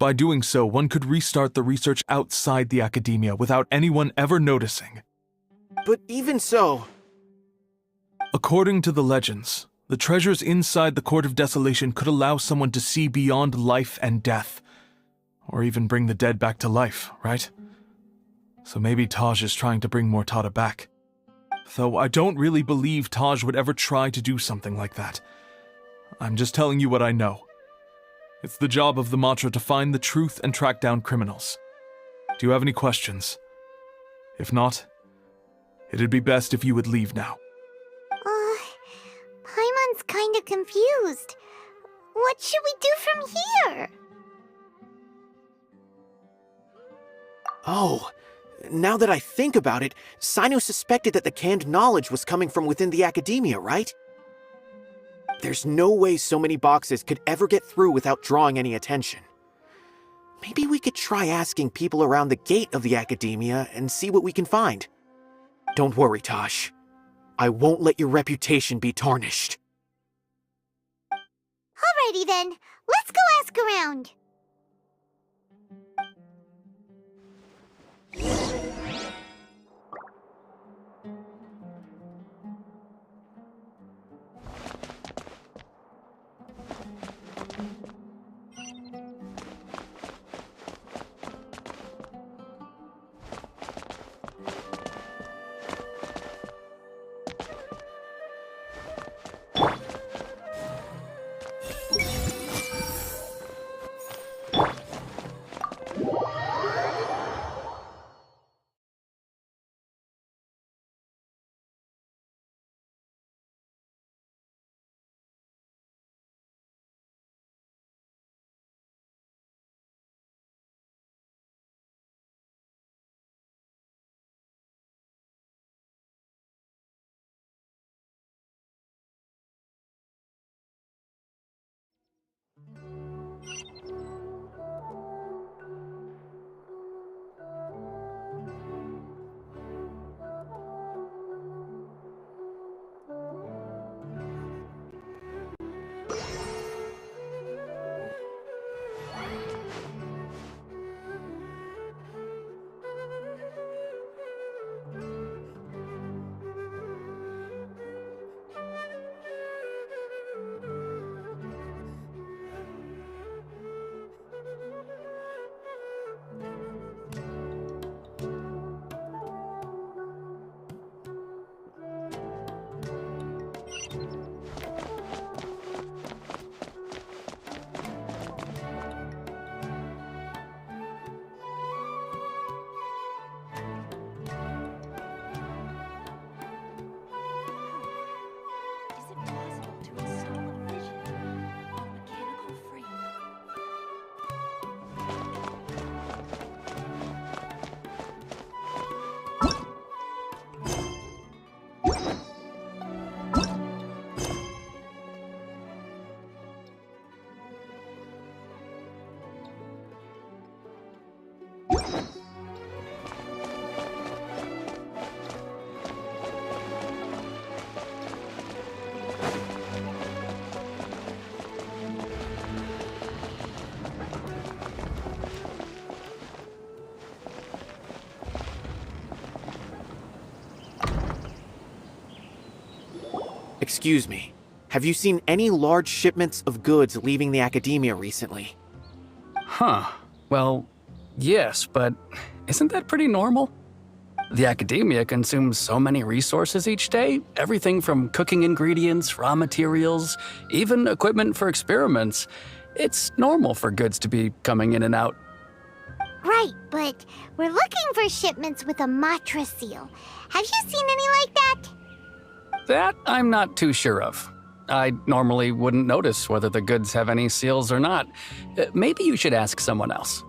By doing so, one could restart the research outside the Academia without anyone ever noticing. But even so... According to the legends, the treasures inside the Court of Desolation could allow someone to see beyond life and death, or even bring the dead back to life, right? So maybe Taj is trying to bring Mortada back. Though I don't really believe Taj would ever try to do something like that. I'm just telling you what I know. It's the job of the Mantra to find the truth and track down criminals. Do you have any questions? If not, it'd be best if you would leave now. Paimon's kinda confused. What should we do from here? Oh, now that I think about it, Cyno suspected that the canned knowledge was coming from within the Academia, right? There's no way so many boxes could ever get through without drawing any attention. Maybe we could try asking people around the gate of the Academia and see what we can find. Don't worry, Tosh. I won't let your reputation be tarnished. Alrighty then, let's go ask around. Excuse me. Have you seen any large shipments of goods leaving the academia recently? Huh. Well, yes, but isn't that pretty normal? The academia consumes so many resources each day, everything from cooking ingredients, raw materials, even equipment for experiments. It's normal for goods to be coming in and out. Right, but we're looking for shipments with a Matra seal. Have you seen any like that? That I'm not too sure of. I normally wouldn't notice whether the goods have any seals or not. Maybe you should ask someone else.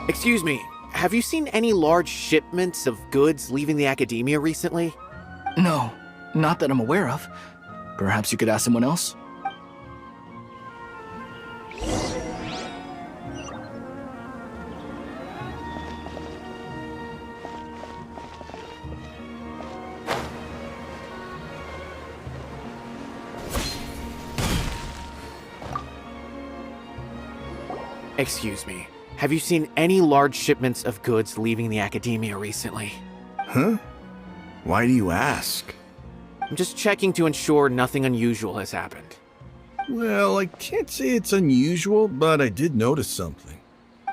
Excuse me, have you seen any large shipments of goods leaving the academia recently? No, not that I'm aware of. Perhaps you could ask someone else? Excuse me, have you seen any large shipments of goods leaving the academia recently? Huh? Why do you ask? I'm just checking to ensure nothing unusual has happened. Well, I can't say it's unusual, but I did notice something.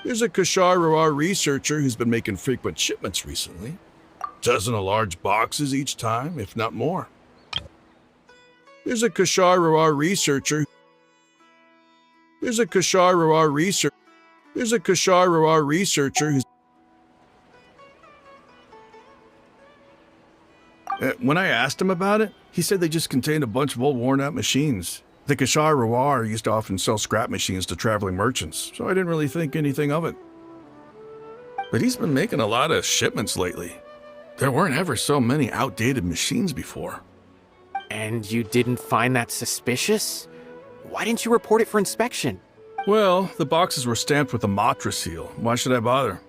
There's a Kashar researcher who's been making frequent shipments recently. Dozen of large boxes each time, if not more. There's a Kashar researcher. There's a Kashar researcher who's... When I asked him about it, he said they just contained a bunch of old worn-out machines. The Kashar used to often sell scrap machines to traveling merchants, so I didn't really think anything of it. But he's been making a lot of shipments lately. There weren't ever so many outdated machines before. And you didn't find that suspicious? Why didn't you report it for inspection? Well, the boxes were stamped with a Matra seal. Why should I bother?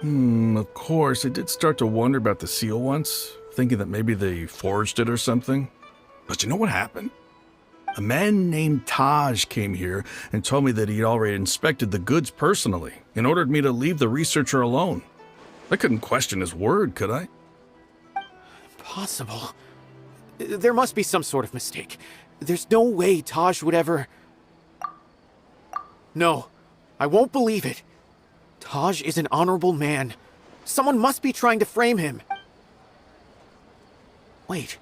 Of course, I did start to wonder about the seal once, thinking that maybe they forged it or something. But you know what happened? A man named Taj came here and told me that he'd already inspected the goods personally and ordered me to leave the researcher alone. I couldn't question his word, could I? Impossible. There must be some sort of mistake. There's no way Taj would ever... No, I won't believe it. Taj is an honorable man. Someone must be trying to frame him. Wait,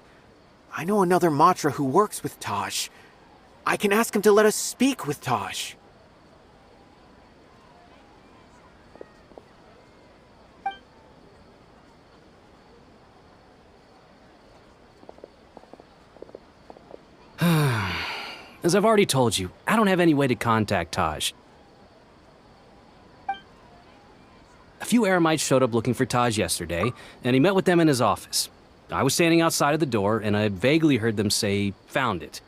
I know another Matra who works with Taj. I can ask him to let us speak with Taj. As I've already told you, I don't have any way to contact Taj. A few Eremites showed up looking for Taj yesterday, and he met with them in his office. I was standing outside of the door, and I vaguely heard them say, "Found it."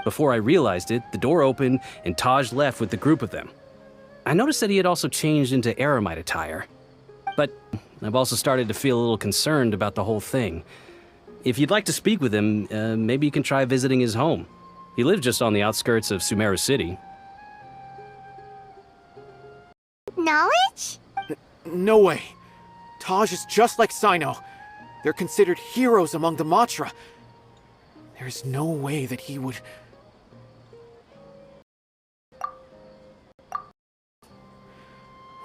Before I realized it, the door opened and Taj left with the group of them. I noticed that he had also changed into Eremite attire. But I've also started to feel a little concerned about the whole thing. If you'd like to speak with him, maybe you can try visiting his home. He lives just on the outskirts of Sumeru City. Knowledge? No way. Taj is just like Cyno. They're considered heroes among the Matra. There's no way that he would...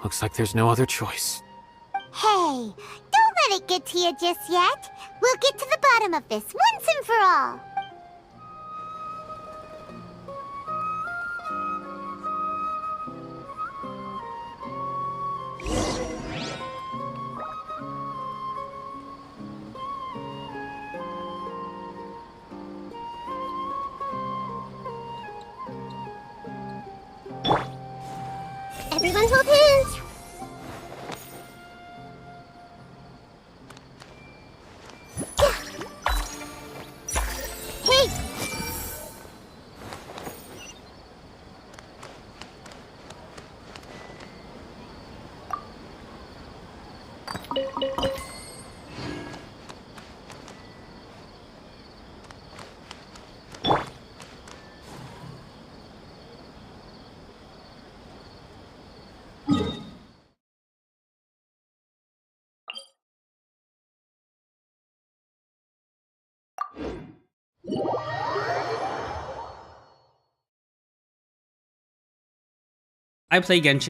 Looks like there's no other choice. Hey, don't let it get to you just yet. We'll get to the bottom of this once and for all. Everyone hold hands. I play Genshin.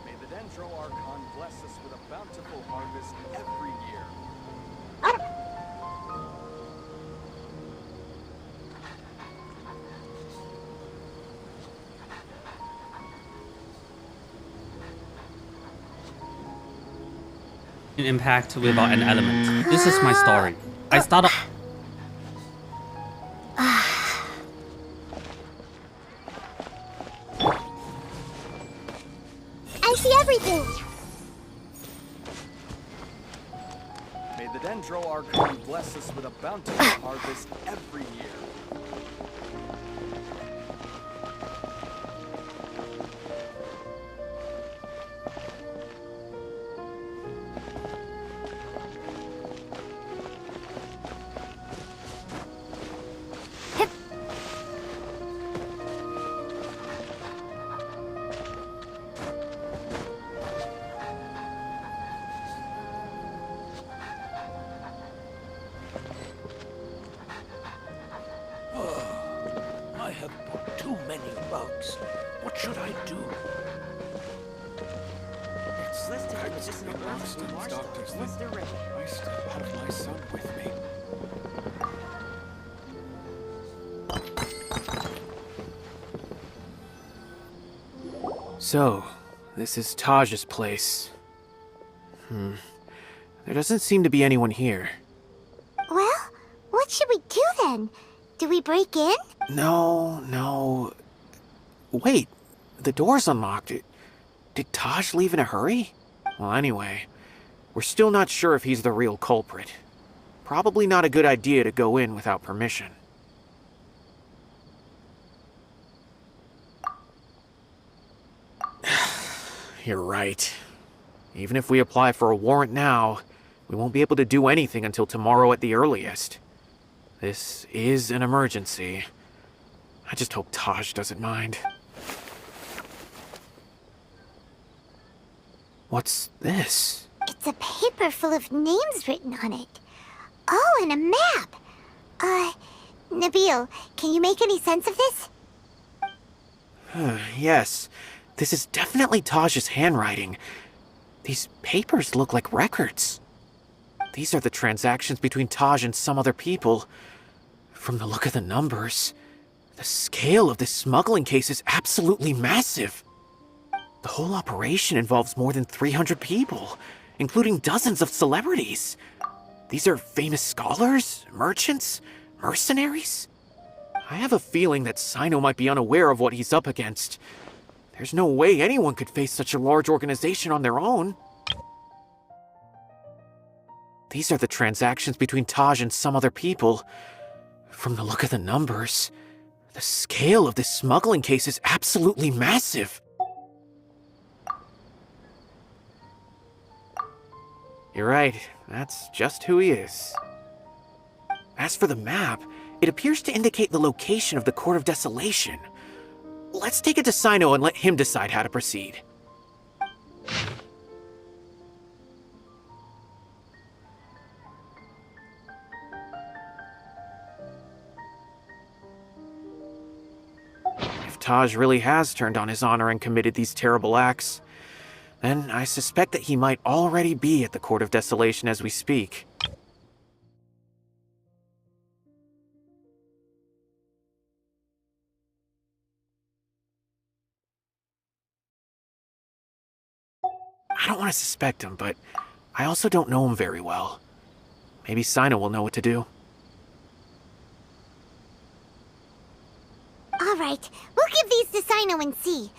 May the Dendro Archon bless us with a bountiful harvest every year. Impact without an element. This is my story. I started. I see everything. May the Dendro Archon bless us with a bountiful harvest every year. I have put too many bugs. What should I do? It's listed in medicinal herbs and doctors. Once they're ready. I still have my son with me. So, this is Taj's place. There doesn't seem to be anyone here. Well, what should we do then? Do we break in? No. Wait, the door's unlocked. Did Taj leave in a hurry? Well, anyway, we're still not sure if he's the real culprit. Probably not a good idea to go in without permission. You're right. Even if we apply for a warrant now, we won't be able to do anything until tomorrow at the earliest. This is an emergency. I just hope Taj doesn't mind. What's this? It's a paper full of names written on it. Oh, and a map. Nabil, can you make any sense of this? Yes, this is definitely Taj's handwriting. These papers look like records. These are the transactions between Taj and some other people. From the look of the numbers, the scale of this smuggling case is absolutely massive. The whole operation involves more than 300 people, including dozens of celebrities. These are famous scholars, merchants, mercenaries. I have a feeling that Cyno might be unaware of what he's up against. There's no way anyone could face such a large organization on their own. These are the transactions between Taj and some other people. From the look of the numbers, the scale of this smuggling case is absolutely massive. You're right, that's just who he is. As for the map, it appears to indicate the location of the Court of Desolation. Let's take it to Cyno and let him decide how to proceed. If Taj really has turned on his honor and committed these terrible acts, then I suspect that he might already be at the Court of Desolation as we speak. I don't want to suspect him, but I also don't know him very well. Maybe Cyno will know what to do. Alright, we'll give these to Cyno and see.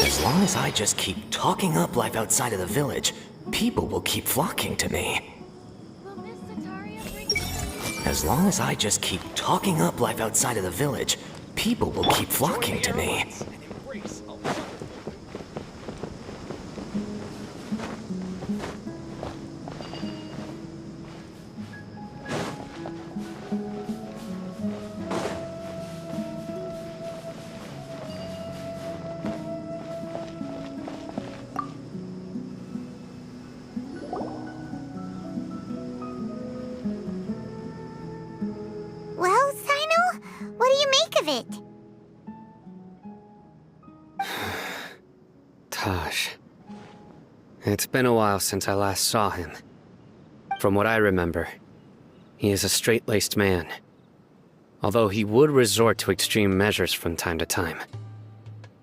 As long as I just keep talking up life outside of the village, people will keep flocking to me. As long as I just keep talking up life outside of the village, people will keep flocking to me. Well, Cyno, what do you make of it? Taj. It's been a while since I last saw him. From what I remember, he is a straight-laced man. Although he would resort to extreme measures from time to time,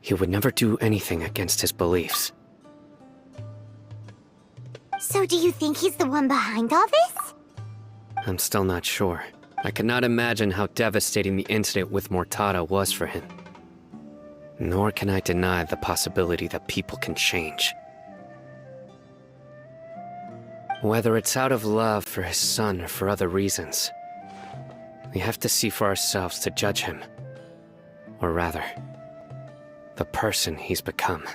he would never do anything against his beliefs. So do you think he's the one behind all this? I'm still not sure. I cannot imagine how devastating the incident with Mortada was for him. Nor can I deny the possibility that people can change. Whether it's out of love for his son or for other reasons, we have to see for ourselves to judge him. Or rather, the person he's become.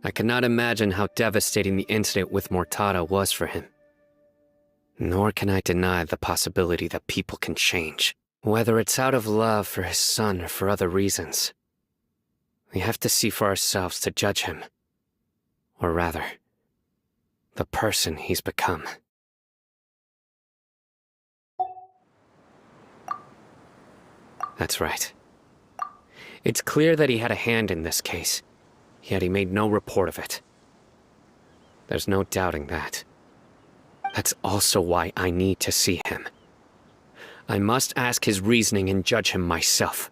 I cannot imagine how devastating the incident with Mortada was for him. Nor can I deny the possibility that people can change, whether it's out of love for his son or for other reasons. We have to see for ourselves to judge him. Or rather, the person he's become. That's right. It's clear that he had a hand in this case, yet he made no report of it. There's no doubting that. That's also why I need to see him. I must ask his reasoning and judge him myself.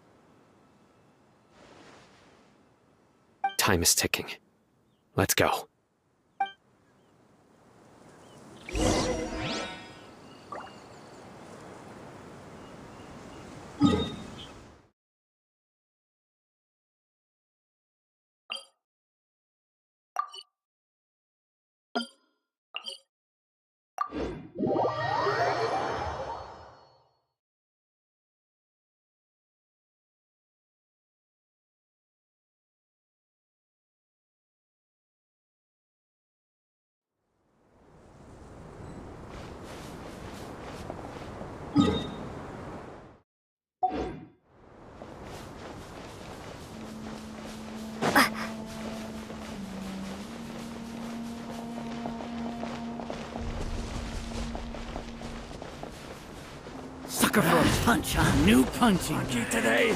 Time is ticking. Let's go. Sucker for a punch, huh? New punching. Punky today.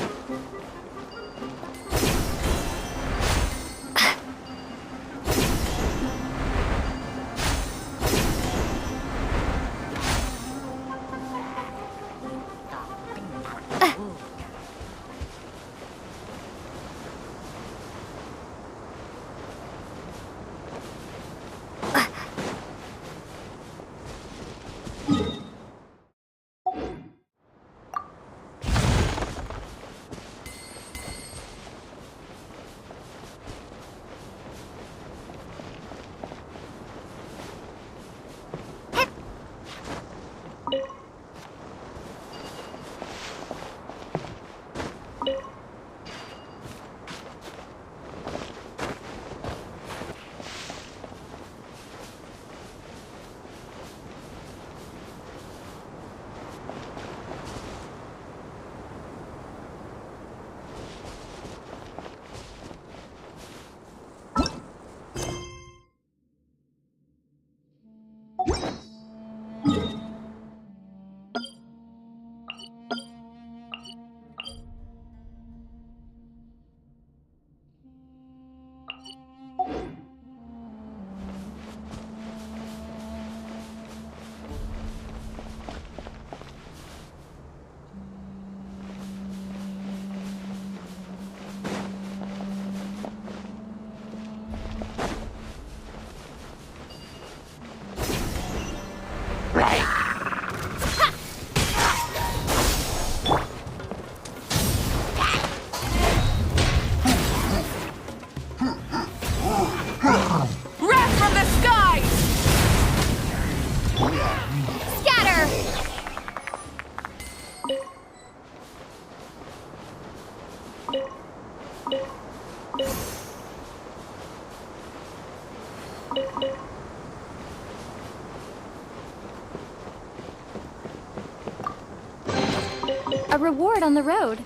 A reward on the road.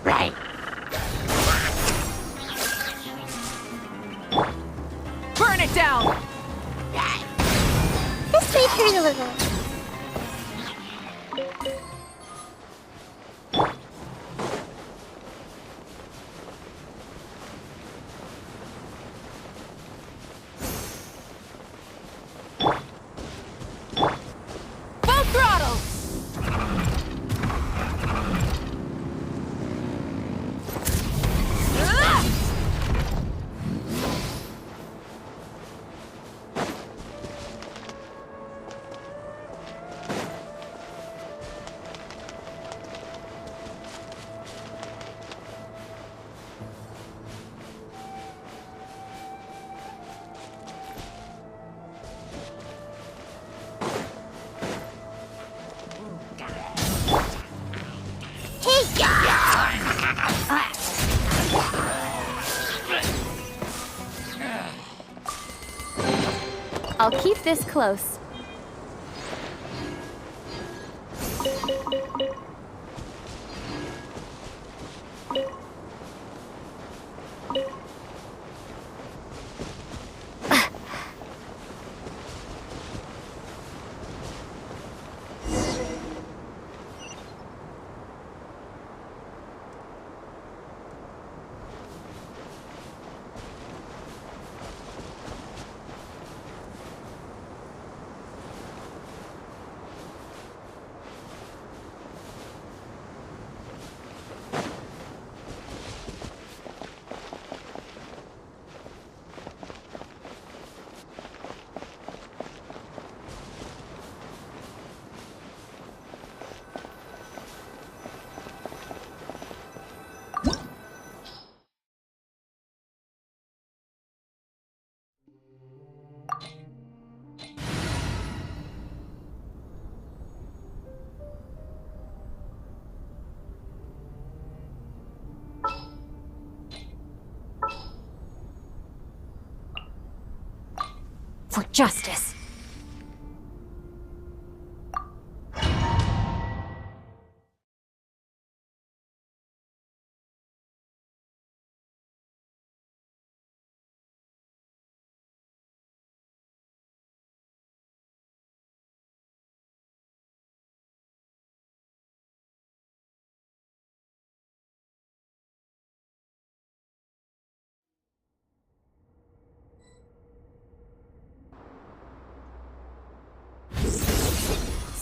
Right. Burn it down! This may hurt a little. I'll keep this close. For justice.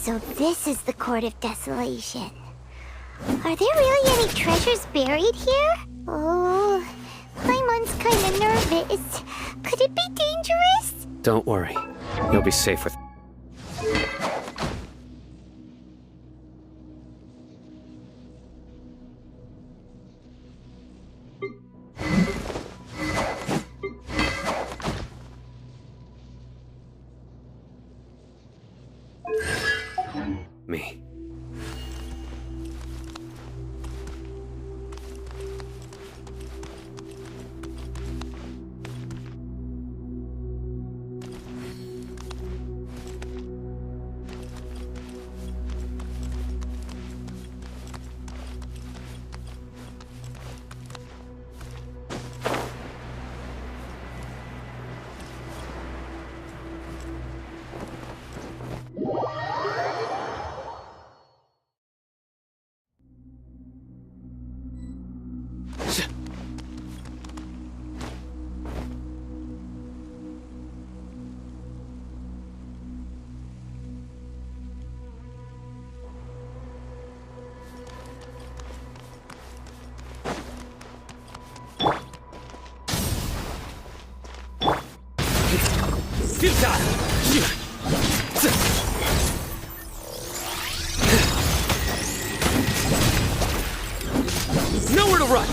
So this is the Court of Desolation. Are there really any treasures buried here? Oh, Paimon's kinda nervous. Could it be dangerous? Don't worry. You'll be safe with... me. Nowhere to run!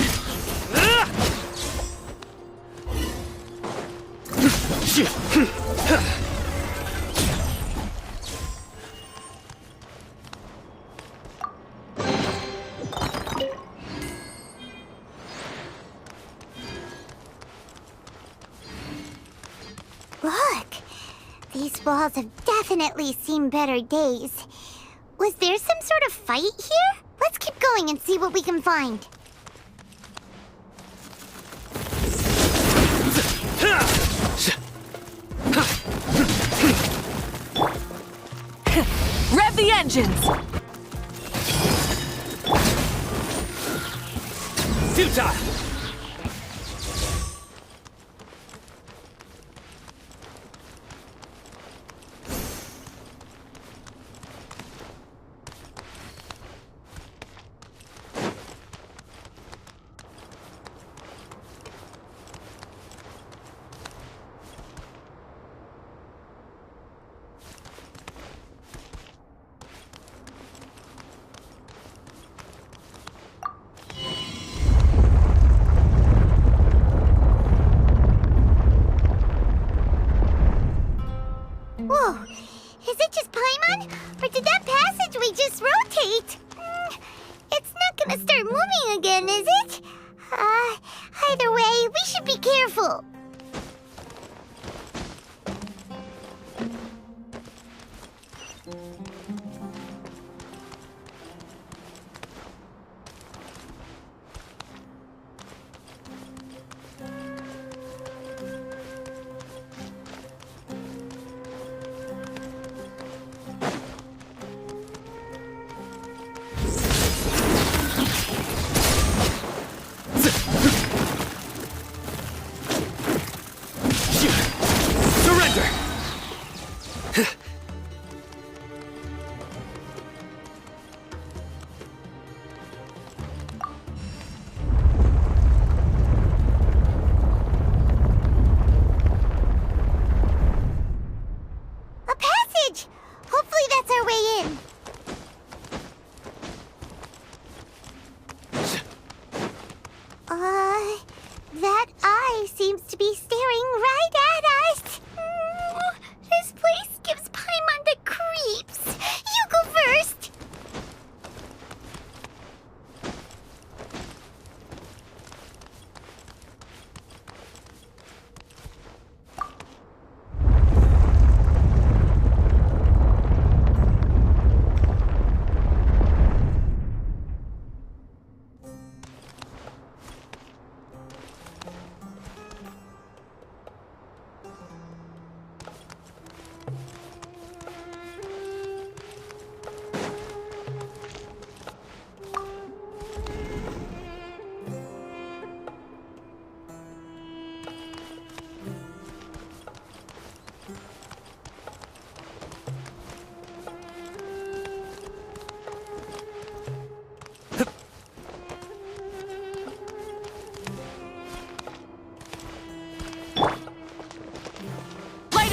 Look! These walls have definitely seen better days. Was there some sort of fight here? Let's keep going and see what we can find. Rev the engines! Futile!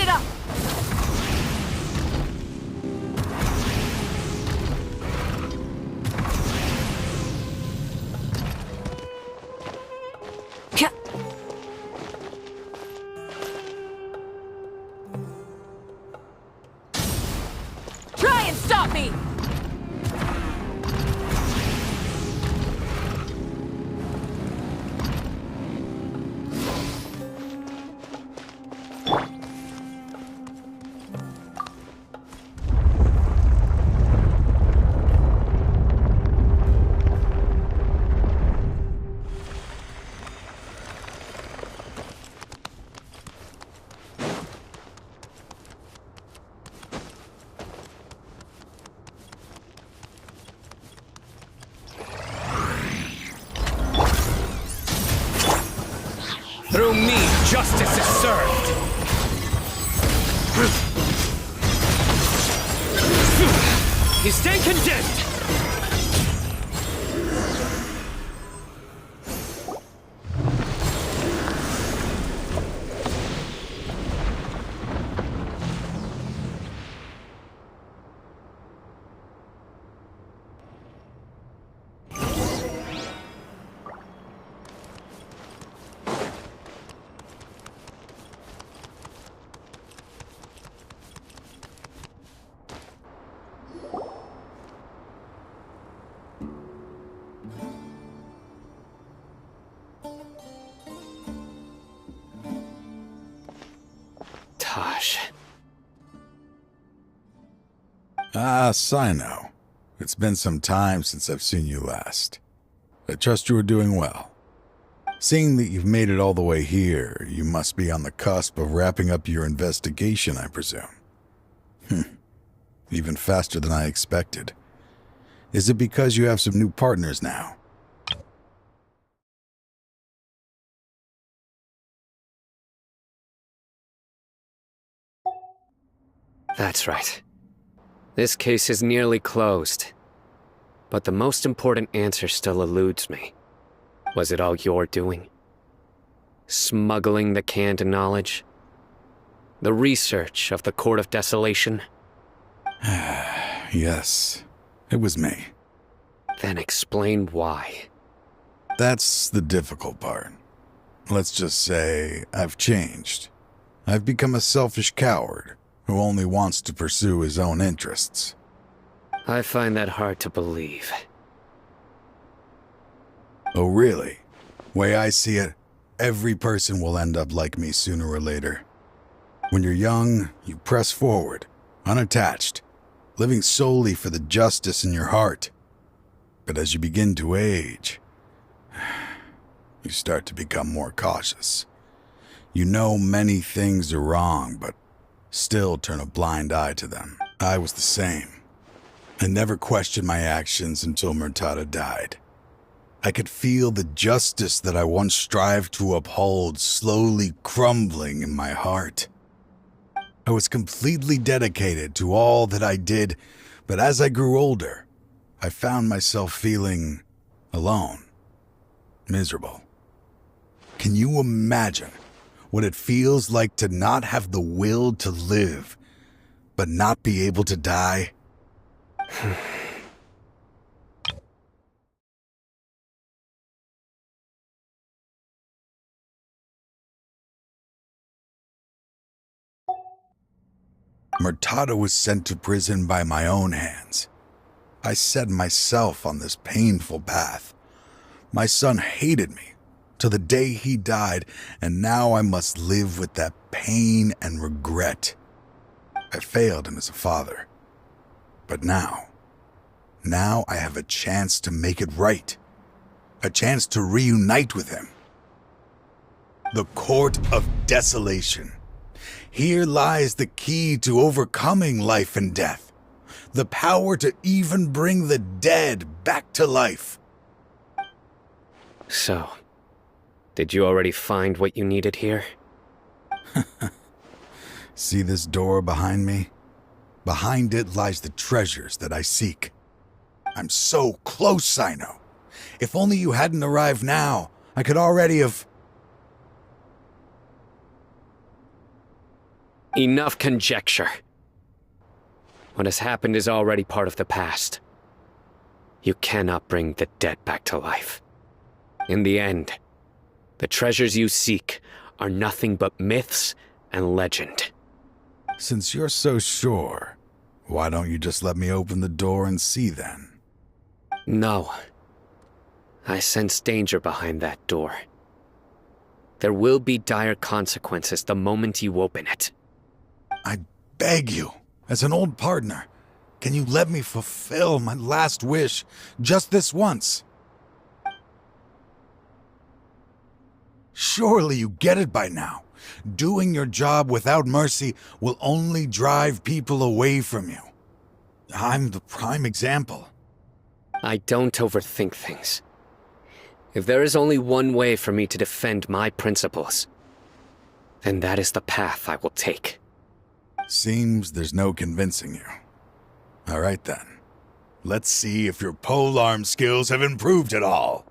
it up! Try and stop me! Through me, justice is served! You stay condemned! Ah, Cyno. It's been some time since I've seen you last. I trust you are doing well. Seeing that you've made it all the way here, you must be on the cusp of wrapping up your investigation, I presume. Even faster than I expected. Is it because you have some new partners now? That's right. This case is nearly closed. But the most important answer still eludes me. Was it all your doing? Smuggling the canned knowledge? The research of the Court of Desolation? Yes, it was me. Then explain why. That's the difficult part. Let's just say I've changed. I've become a selfish coward who only wants to pursue his own interests. I find that hard to believe. Oh, really? Way I see it, every person will end up like me sooner or later. When you're young, you press forward, unattached, living solely for the justice in your heart. But as you begin to age, you start to become more cautious. You know many things are wrong, but still turn a blind eye to them. I was the same. I never questioned my actions until Murtada died. I could feel the justice that I once strived to uphold slowly crumbling in my heart. I was completely dedicated to all that I did, but as I grew older, I found myself feeling alone, miserable. Can you imagine what it feels like to not have the will to live, but not be able to die? Murtada was sent to prison by my own hands. I set myself on this painful path. My son hated me till the day he died, and now I must live with that pain and regret. I failed him as a father. But now I have a chance to make it right. A chance to reunite with him. The Court of Desolation. Here lies the key to overcoming life and death. The power to even bring the dead back to life. So, did you already find what you needed here? See this door behind me? Behind it lies the treasures that I seek. I'm so close, Cyno. If only you hadn't arrived now, I could already have... Enough conjecture. What has happened is already part of the past. You cannot bring the dead back to life. In the end, the treasures you seek are nothing but myths and legend. Since you're so sure, why don't you just let me open the door and see then? No. I sense danger behind that door. There will be dire consequences the moment you open it. I beg you, as an old partner, can you let me fulfill my last wish just this once? Surely you get it by now. Doing your job without mercy will only drive people away from you. I'm the prime example. I don't overthink things. If there is only one way for me to defend my principles, then that is the path I will take. Seems there's no convincing you. All right then. Let's see if your polearm skills have improved at all.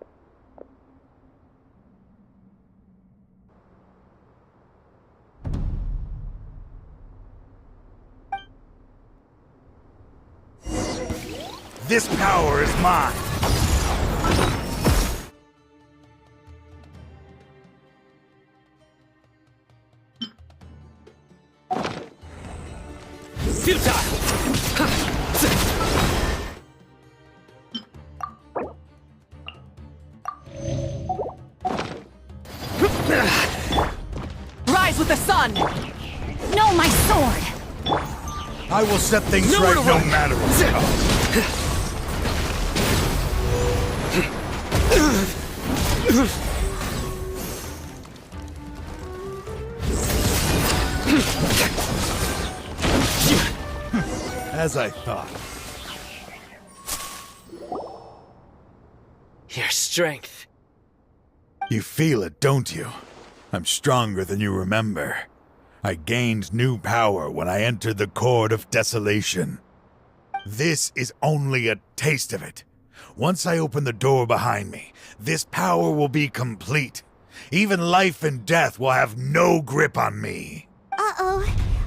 This power is mine! Rise with the sun! No, my sword! I will set things right no matter what. As I thought. Your strength. You feel it, don't you? I'm stronger than you remember. I gained new power when I entered the Court of Desolation. This is only a taste of it. Once I open the door behind me, this power will be complete. Even life and death will have no grip on me. Uh-oh.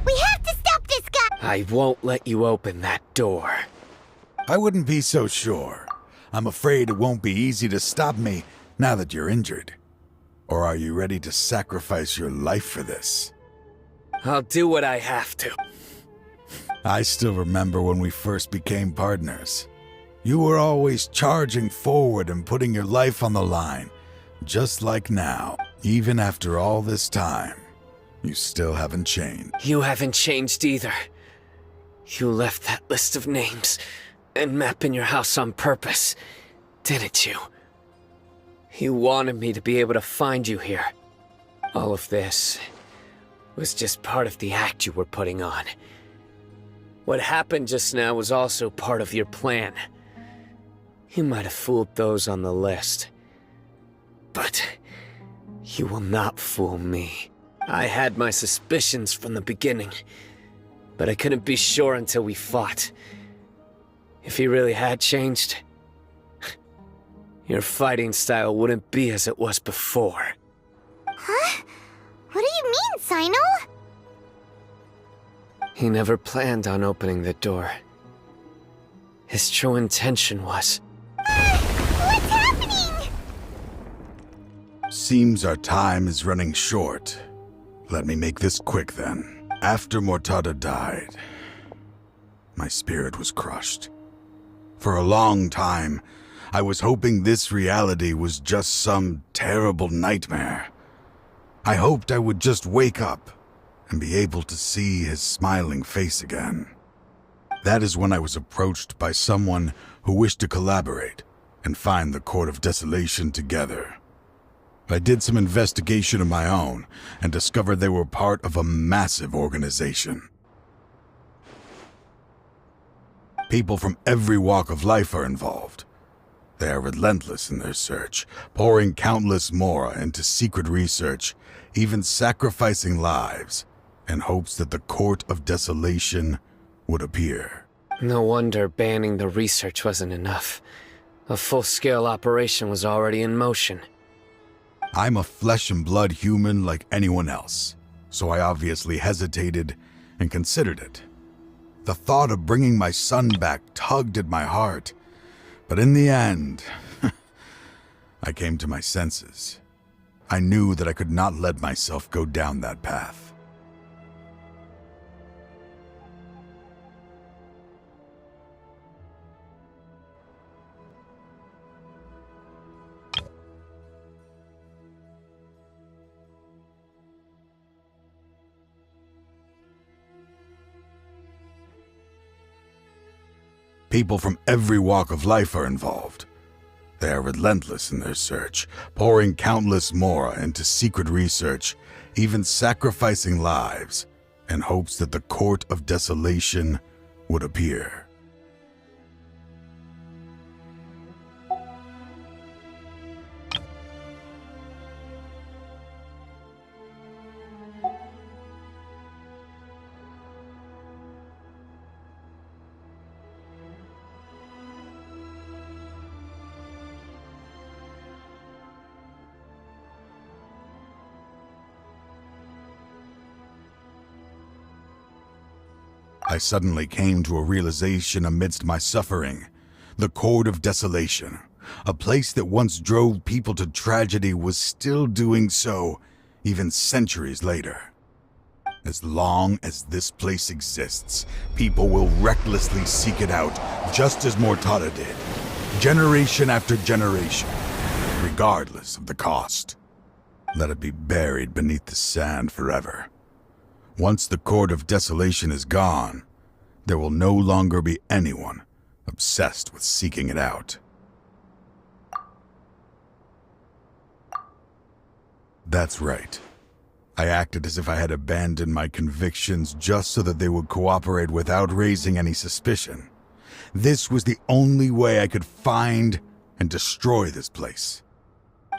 We have to stop this guy! I won't let you open that door. I wouldn't be so sure. I'm afraid it won't be easy to stop me now that you're injured. Or are you ready to sacrifice your life for this? I'll do what I have to. I still remember when we first became partners. You were always charging forward and putting your life on the line. Just like now, even after all this time, you still haven't changed. You haven't changed either. You left that list of names and map in your house on purpose, didn't you? You wanted me to be able to find you here. All of this was just part of the act you were putting on. What happened just now was also part of your plan. You might have fooled those on the list, but you will not fool me. I had my suspicions from the beginning, but I couldn't be sure until we fought. If he really had changed, your fighting style wouldn't be as it was before. Huh? What do you mean, Cyno? He never planned on opening the door. His true intention was... What's happening? Seems our time is running short. Let me make this quick then. After Mortada died, my spirit was crushed. For a long time, I was hoping this reality was just some terrible nightmare. I hoped I would just wake up and be able to see his smiling face again. That is when I was approached by someone who wished to collaborate and find the Court of Desolation together. I did some investigation of my own and discovered they were part of a massive organization. People from every walk of life are involved. They are relentless in their search, pouring countless mora into secret research, even sacrificing lives in hopes that the Court of Desolation would appear. No wonder banning the research wasn't enough. A full-scale operation was already in motion. I'm a flesh and blood human like anyone else, so I obviously hesitated and considered it. The thought of bringing my son back tugged at my heart, but in the end, I came to my senses. I knew that I could not let myself go down that path. People from every walk of life are involved. They are relentless in their search, pouring countless mora into secret research, even sacrificing lives in hopes that the Court of Desolation would appear. I suddenly came to a realization amidst my suffering. The Court of Desolation, a place that once drove people to tragedy, was still doing so, even centuries later. As long as this place exists, people will recklessly seek it out, just as Mortada did, generation after generation, regardless of the cost. Let it be buried beneath the sand forever. Once the Court of Desolation is gone, there will no longer be anyone obsessed with seeking it out. That's right. I acted as if I had abandoned my convictions just so that they would cooperate without raising any suspicion. This was the only way I could find and destroy this place.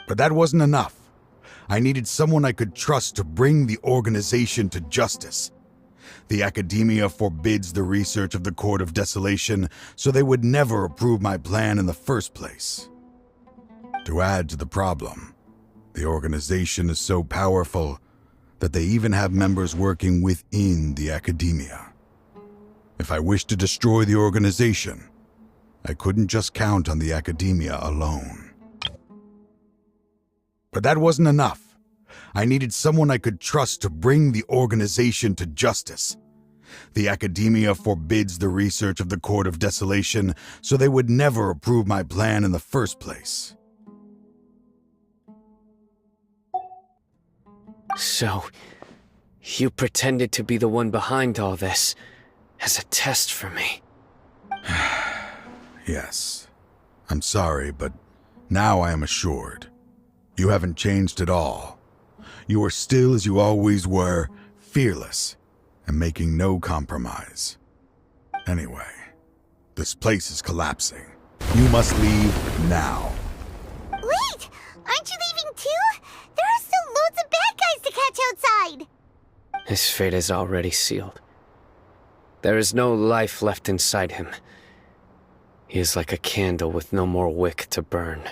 But that wasn't enough. I needed someone I could trust to bring the organization to justice. The academia forbids the research of the Court of Desolation, so they would never approve my plan in the first place. To add to the problem, the organization is so powerful that they even have members working within the academia. If I wished to destroy the organization, I couldn't just count on the academia alone. But that wasn't enough. I needed someone I could trust to bring the organization to justice. The academia forbids the research of the Court of Desolation, so they would never approve my plan in the first place. So, you pretended to be the one behind all this, as a test for me. Yes. I'm sorry, but now I am assured. You haven't changed at all. You are still as you always were, fearless, and making no compromise. Anyway, this place is collapsing. You must leave now. Wait! Aren't you leaving too? There are still loads of bad guys to catch outside! His fate is already sealed. There is no life left inside him. He is like a candle with no more wick to burn.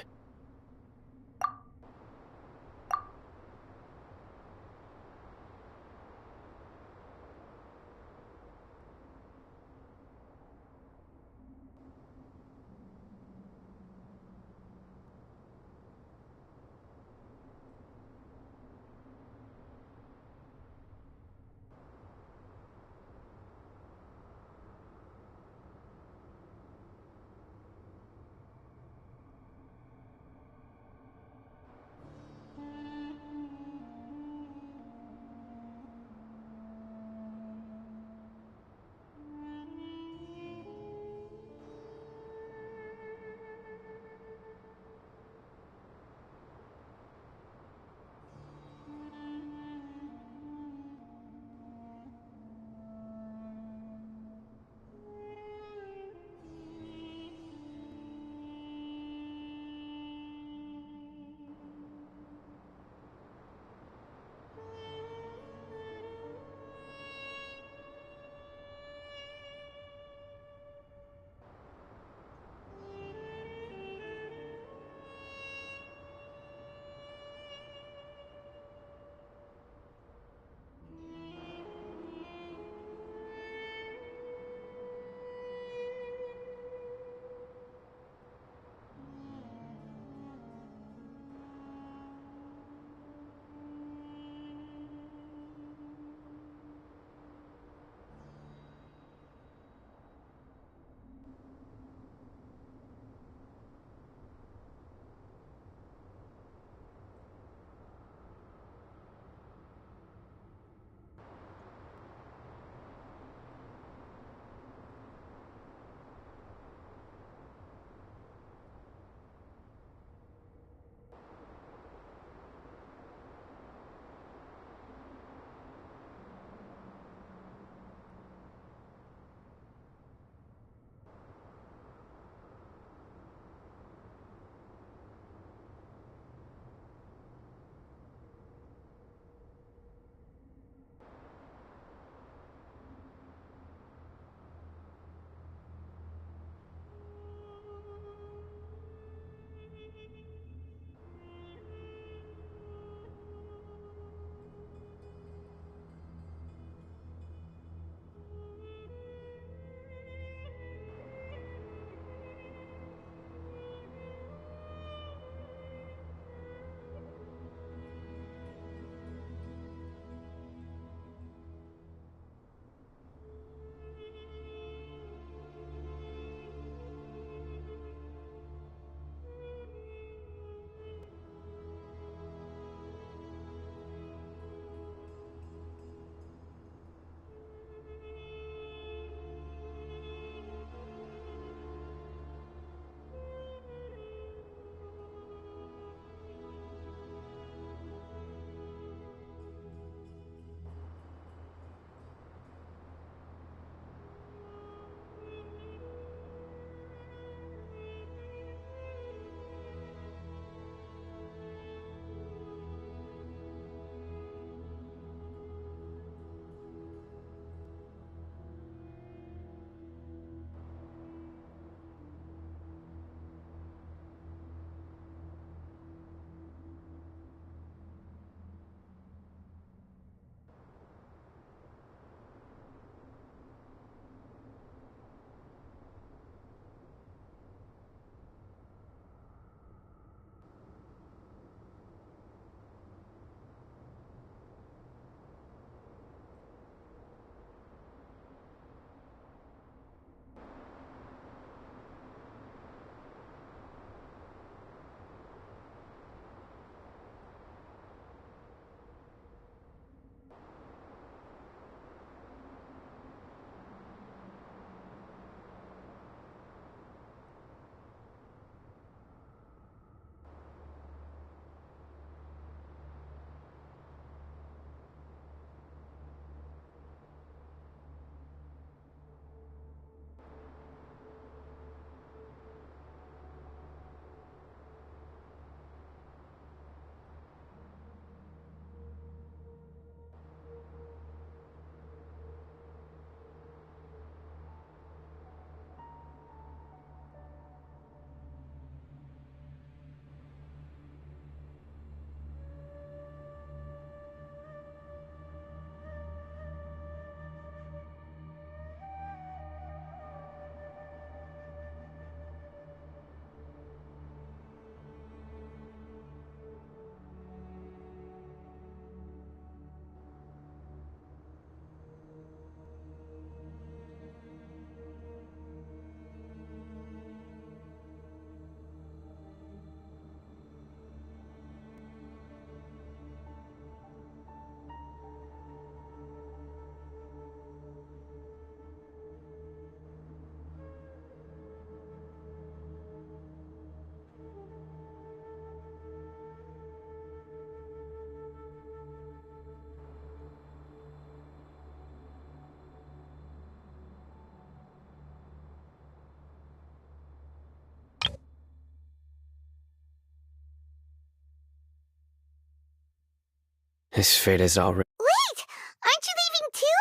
His fate is already... Wait! Aren't you leaving too?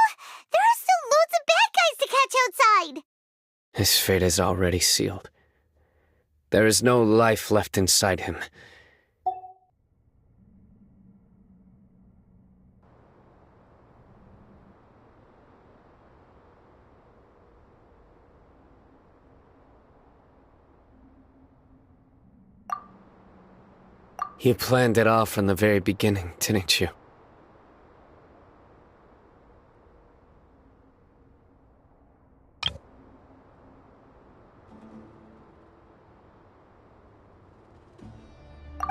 There are still loads of bad guys to catch outside! His fate is already sealed. There is no life left inside him. You planned it all from the very beginning, didn't you?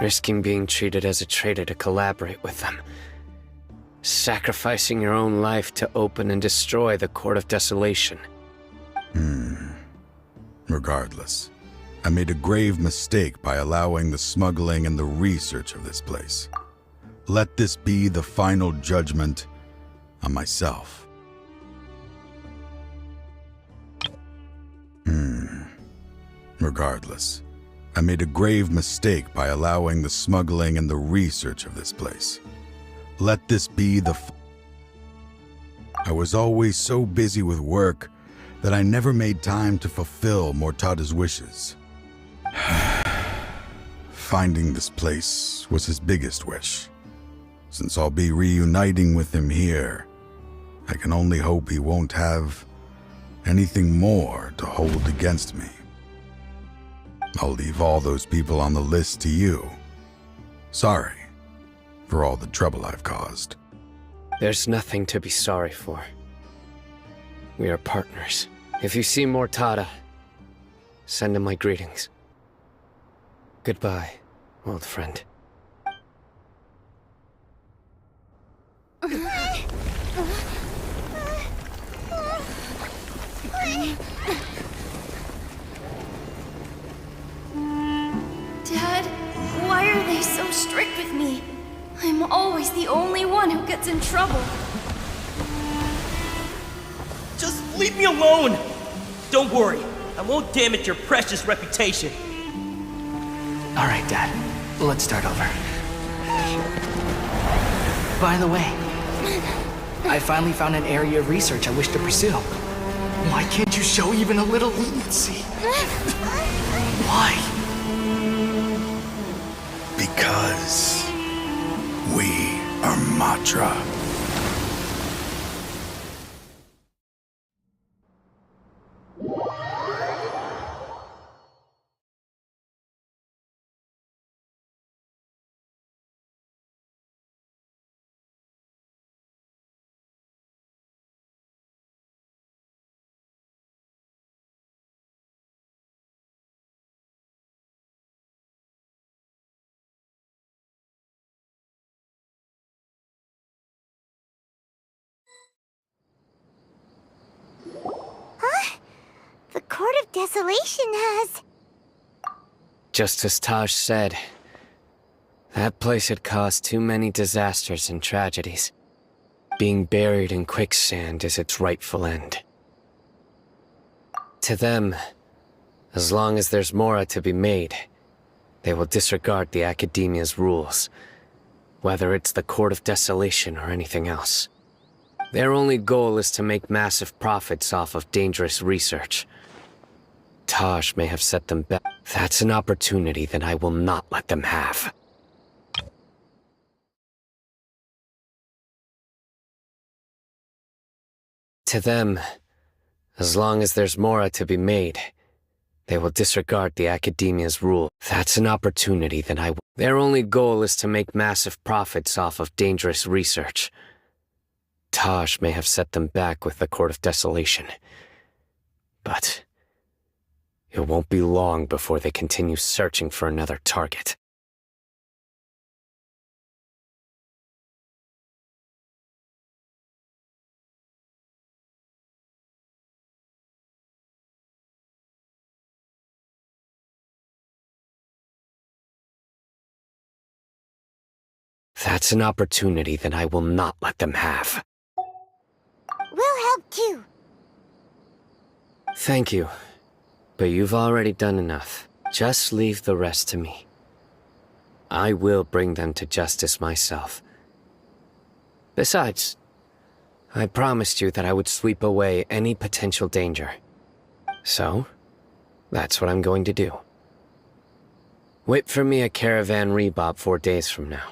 Risking being treated as a traitor to collaborate with them. Sacrificing your own life to open and destroy the Court of Desolation. Regardless, I made a grave mistake by allowing the smuggling and the research of this place. Let this be the final judgment on myself. Regardless, I made a grave mistake by allowing the smuggling and the research of this place. Let this be the... I was always so busy with work that I never made time to fulfill Mortada's wishes. Finding this place was his biggest wish. Since I'll be reuniting with him here, I can only hope he won't have anything more to hold against me. I'll leave all those people on the list to you. Sorry for all the trouble I've caused. There's nothing to be sorry for. We are partners. If you see Mortada, send him my greetings. Goodbye, old friend. Dad, why are they so strict with me? I'm always the only one who gets in trouble. Just leave me alone! Don't worry, I won't damage your precious reputation. Alright, Dad. Let's start over. By the way, I finally found an area of research I wish to pursue. Why can't you show even a little leniency? Why? Because we are Matra. The Court of Desolation has... Just as Taj said, that place had caused too many disasters and tragedies. Being buried in quicksand is its rightful end. To them, as long as there's more to be made, they will disregard the Academia's rules, whether it's the Court of Desolation or anything else. Their only goal is to make massive profits off of dangerous research. Taj may have set them back. That's an opportunity that I will not let them have. To them, as long as there's more to be made, they will disregard the Academia's rule. That's an opportunity that I will... Their only goal is to make massive profits off of dangerous research. Taj may have set them back with the Court of Desolation. But it won't be long before they continue searching for another target. That's an opportunity that I will not let them have. We'll help too. Thank you, but you've already done enough. Just leave the rest to me. I will bring them to justice myself. Besides, I promised you that I would sweep away any potential danger. So, that's what I'm going to do. Wait for me at Caravan Rebop 4 days from now.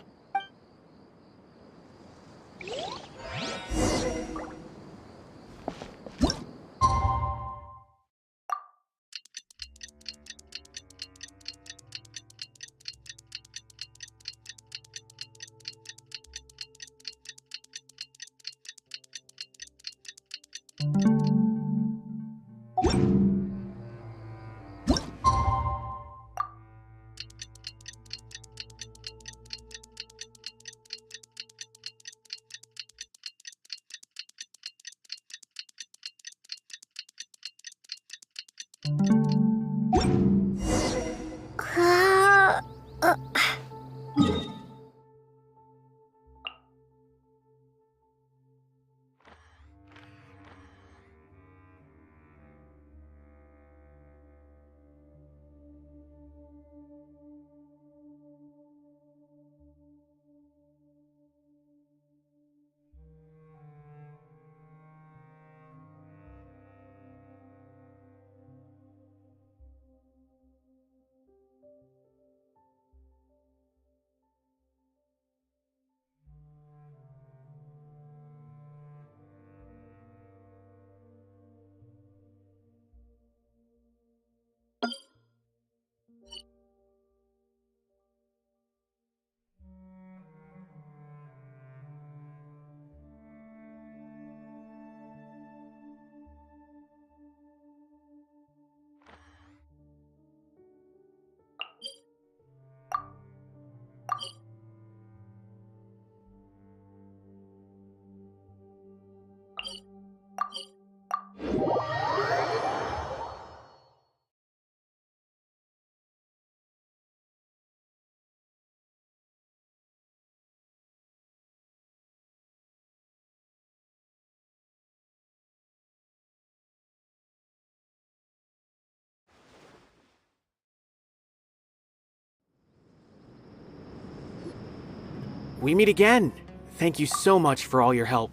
We meet again. Thank you so much for all your help.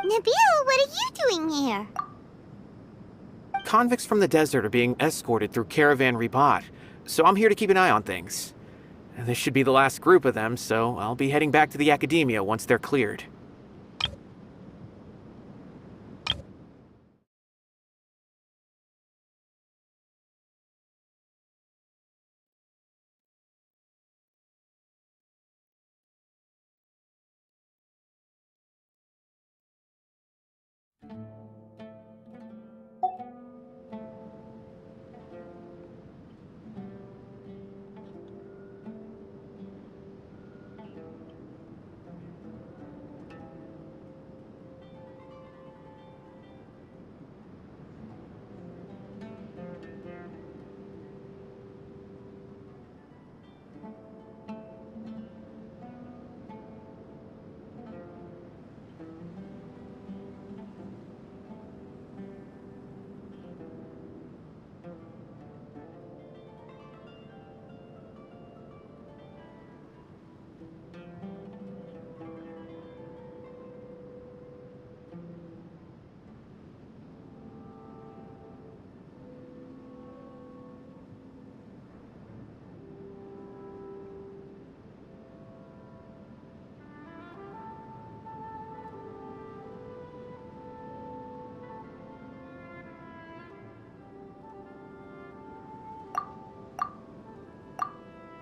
Nabil, what are you doing here? Convicts from the desert are being escorted through Caravan Rebot, so I'm here to keep an eye on things. This should be the last group of them, so I'll be heading back to the Academia once they're cleared.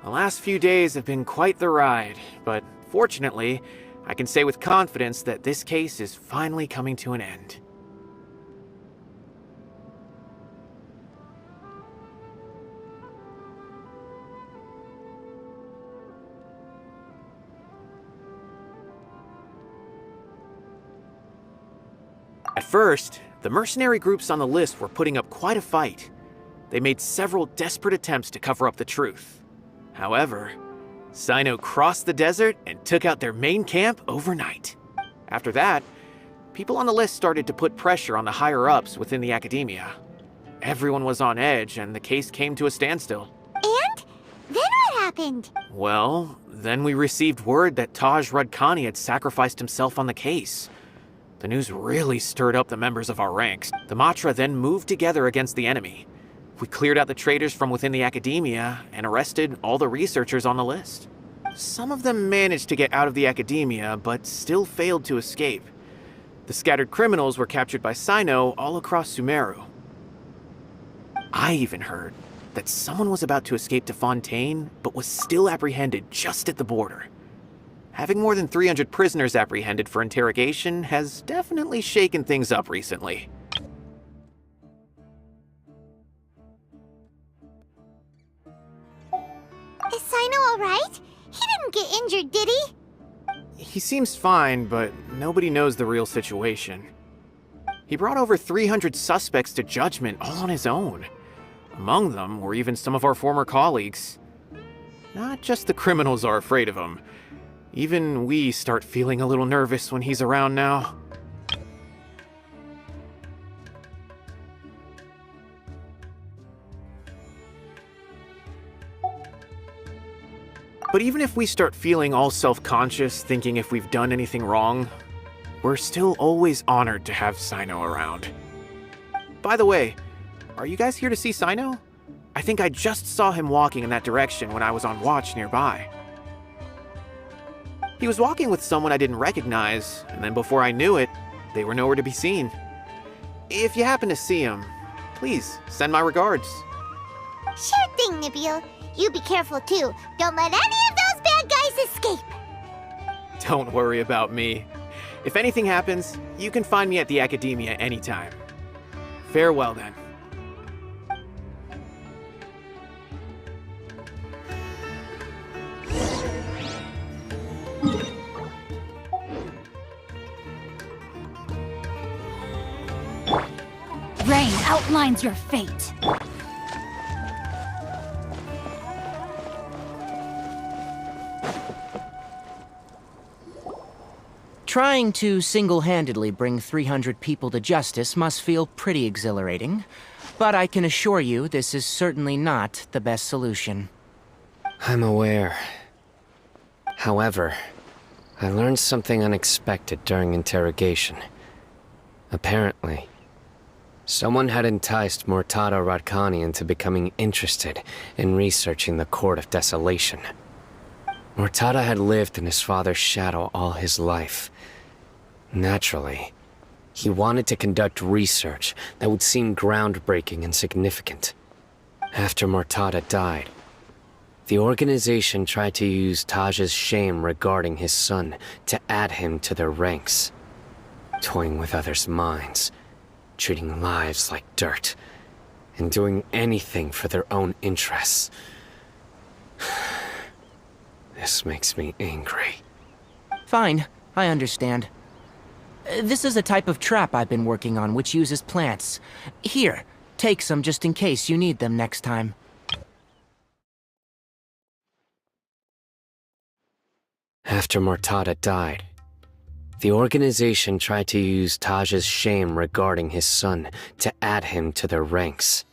The last few days have been quite the ride, but fortunately, I can say with confidence that this case is finally coming to an end. At first, the mercenary groups on the list were putting up quite a fight. They made several desperate attempts to cover up the truth. However, Cyno crossed the desert and took out their main camp overnight. After that, people on the list started to put pressure on the higher-ups within the academia. Everyone was on edge and the case came to a standstill. And? Then what happened? Well, then we received word that Taj Radkani had sacrificed himself on the case. The news really stirred up the members of our ranks. The Matra then moved together against the enemy. We cleared out the traitors from within the academia and arrested all the researchers on the list. Some of them managed to get out of the academia, but still failed to escape. The scattered criminals were captured by Cyno all across Sumeru. I even heard that someone was about to escape to Fontaine, but was still apprehended just at the border. Having more than 300 prisoners apprehended for interrogation has definitely shaken things up recently. Is Cyno alright? He didn't get injured, did he? He seems fine, but nobody knows the real situation. He brought over 300 suspects to judgment all on his own. Among them were even some of our former colleagues. Not just the criminals are afraid of him. Even we start feeling a little nervous when he's around now. But even if we start feeling all self-conscious, thinking if we've done anything wrong, we're still always honored to have Cyno around. By the way, are you guys here to see Cyno? I think I just saw him walking in that direction when I was on watch nearby. He was walking with someone I didn't recognize, and then before I knew it, they were nowhere to be seen. If you happen to see him, please send my regards. Sure thing, Nabil. You be careful too. Don't let any of those bad guys escape. Don't worry about me. If anything happens, you can find me at the Academia anytime. Farewell then. Rain outlines your fate. Trying to single-handedly bring 300 people to justice must feel pretty exhilarating, but I can assure you this is certainly not the best solution. I'm aware. However, I learned something unexpected during interrogation. Apparently, someone had enticed Murtada Radkani into becoming interested in researching the Court of Desolation. Murtada had lived in his father's shadow all his life. Naturally, he wanted to conduct research that would seem groundbreaking and significant. After Murtada died, the organization tried to use Taj's shame regarding his son to add him to their ranks. toying with others' minds, treating lives like dirt, and doing anything for their own interests. This makes me angry. Fine, I understand. This is a type of trap I've been working on which uses plants. Here, take some just in case you need them next time. After Mortada died, the organization tried to use Taj's shame regarding his son to add him to their ranks.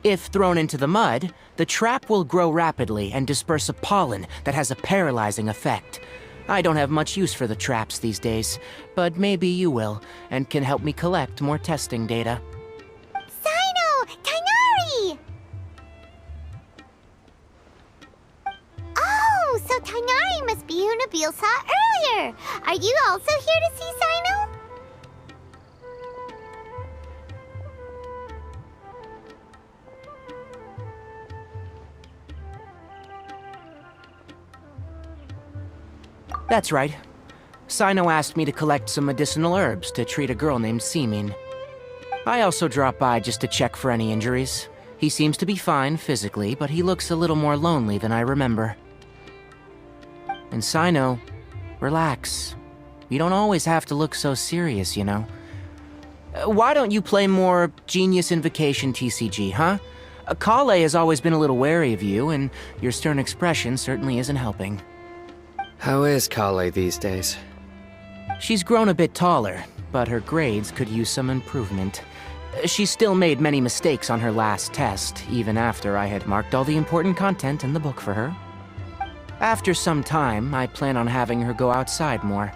If thrown into the mud, the trap will grow rapidly and disperse a pollen that has a paralyzing effect. I don't have much use for the traps these days, but maybe you will, and can help me collect more testing data. Cyno! Tighnari! Oh, so Tighnari must be who Nabil saw earlier! Are you also here to see Cyno? That's right. Cyno asked me to collect some medicinal herbs to treat a girl named Simin. I also dropped by just to check for any injuries. He seems to be fine physically, but he looks a little more lonely than I remember. And Cyno, relax. You don't always have to look so serious, you know. Why don't you play more Genius Invocation TCG, huh? Kale has always been a little wary of you, and your stern expression certainly isn't helping. How is Kale these days? She's grown a bit taller, but her grades could use some improvement. She still made many mistakes on her last test, even after I had marked all the important content in the book for her. After some time, I plan on having her go outside more.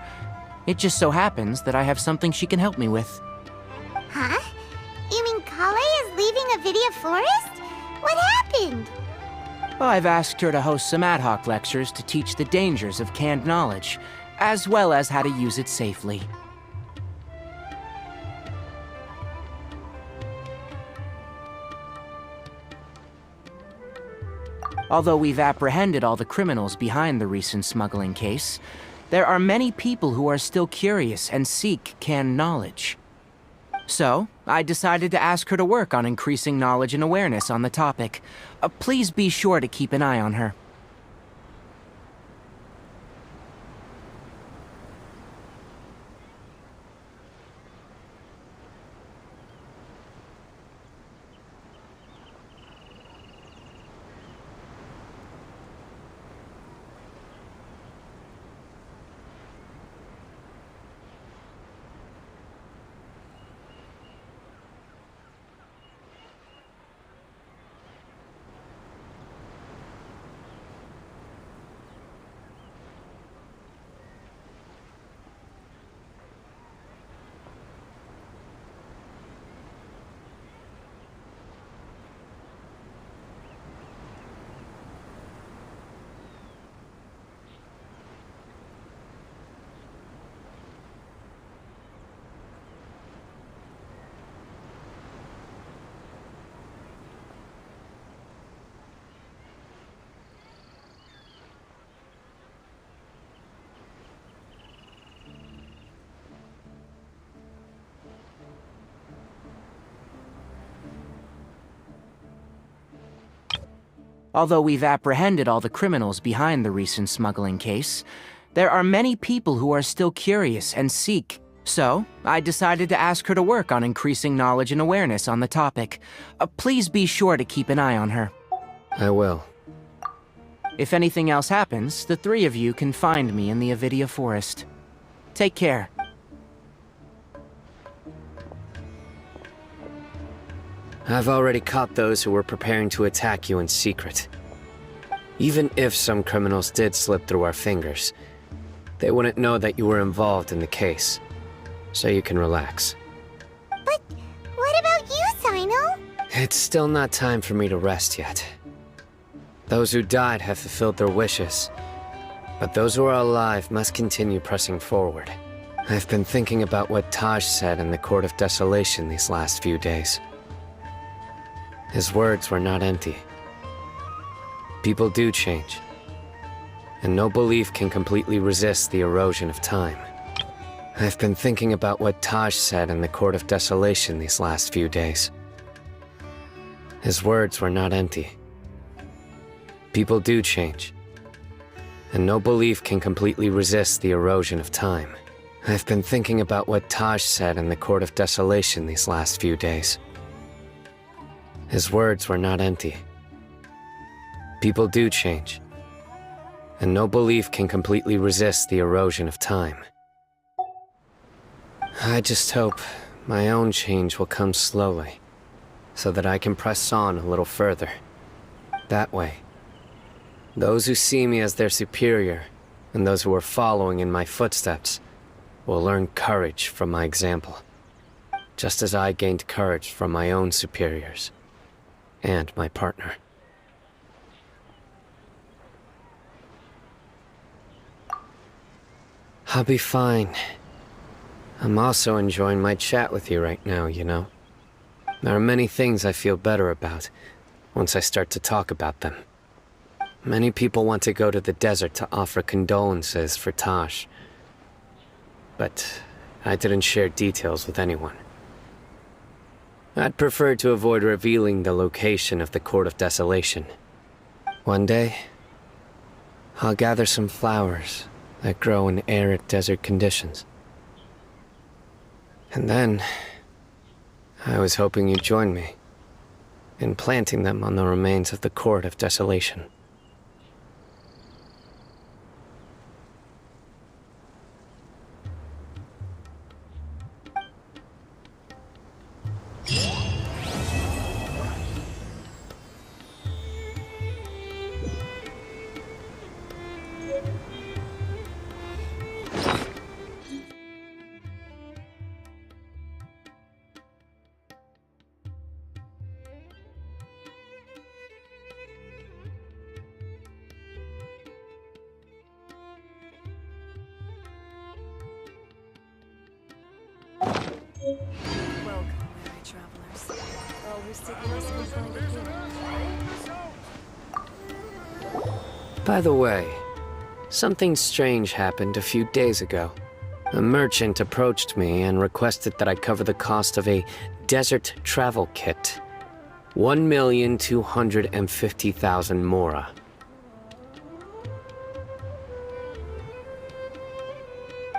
It just so happens that I have something she can help me with. Huh? You mean Kale is leaving Avidia Forest? What happened? I've asked her to host some ad hoc lectures to teach the dangers of canned knowledge, as well as how to use it safely. Although we've apprehended all the criminals behind the recent smuggling case, there are many people who are still curious and seek canned knowledge. So, I decided to ask her to work on increasing knowledge and awareness on the topic. Please be sure to keep an eye on her. Although we've apprehended all the criminals behind the recent smuggling case, there are many people who are still curious and seek. So, I decided to ask her to work on increasing knowledge and awareness on the topic. Please be sure to keep an eye on her. I will. If anything else happens, the three of you can find me in the Avidia Forest. Take care. I've already caught those who were preparing to attack you in secret. Even if some criminals did slip through our fingers, they wouldn't know that you were involved in the case. So you can relax. But what about you, Cyno? It's still not time for me to rest yet. Those who died have fulfilled their wishes, but those who are alive must continue pressing forward. I've been thinking about what Taj said in the Court of Desolation these last few days. His words were not empty. People do change. And no belief can completely resist the erosion of time. I've been thinking about what Taj said in the Court of Desolation these last few days. His words were not empty. People do change. And no belief can completely resist the erosion of time. I've been thinking about what Taj said in the Court of Desolation these last few days. His words were not empty. People do change. And no belief can completely resist the erosion of time. I just hope my own change will come slowly, so that I can press on a little further. That way, those who see me as their superior, and those who are following in my footsteps, will learn courage from my example, just as I gained courage from my own superiors, and my partner. I'll be fine. I'm also enjoying my chat with you right now, you know? There are many things I feel better about once I start to talk about them. Many people want to go to the desert to offer condolences for Taj. But I didn't share details with anyone. I'd prefer to avoid revealing the location of the Court of Desolation. One day, I'll gather some flowers that grow in arid desert conditions. And then, I was hoping you'd join me in planting them on the remains of the Court of Desolation. Welcome, weary travelers. All who seek rest can find it here. By the way, something strange happened a few days ago. A merchant approached me and requested that I cover the cost of a desert travel kit. 1,250,000 mora.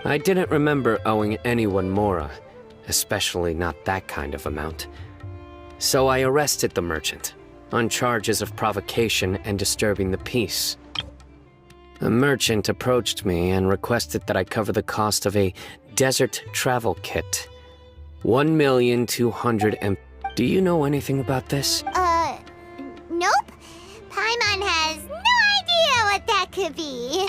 I didn't remember owing anyone mora, especially not that kind of amount. So I arrested the merchant, on charges of provocation and disturbing the peace. A merchant approached me and requested that I cover the cost of a desert travel kit. 1,200,000. Do you know anything about this? Nope. Paimon has no idea what that could be.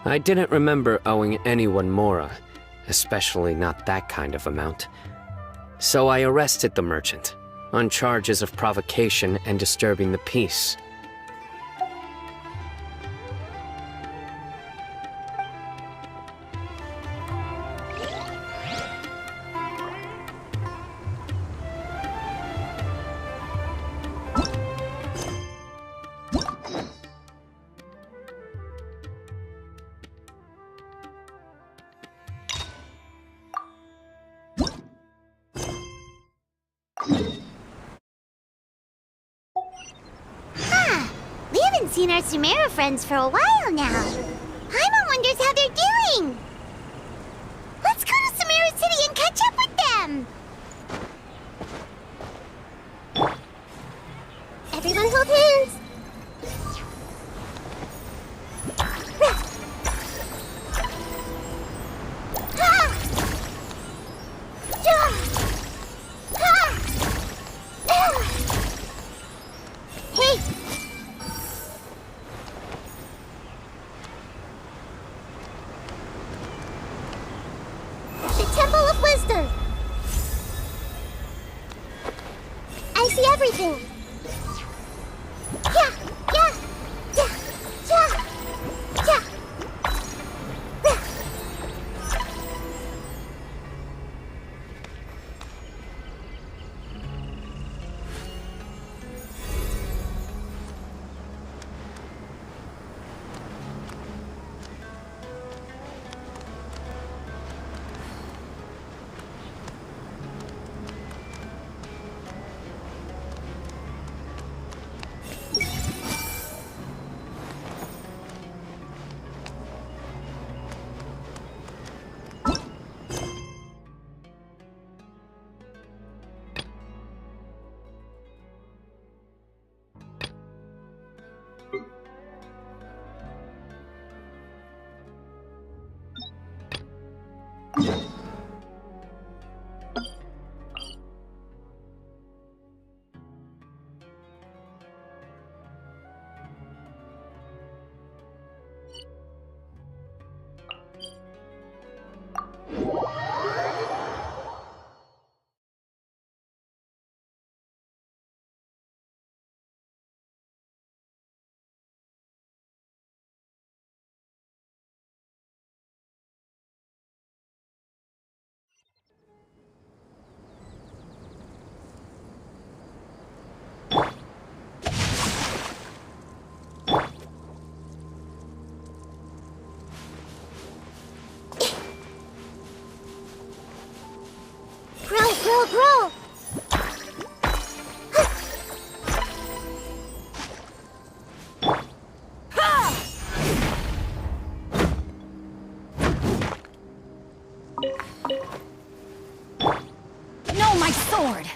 I didn't remember owing anyone mora, especially not that kind of amount. So I arrested the merchant, on charges of provocation and disturbing the peace. We haven't seen our Sumeru friends for a while now. Paimon wonders how they're doing. Let's go to Sumeru City and catch up with them. Everyone hold hands. Hey! The Temple of Wisdom. I see everything. Yeah, yeah, yeah, yeah, yeah. Grow, grow! No, my sword!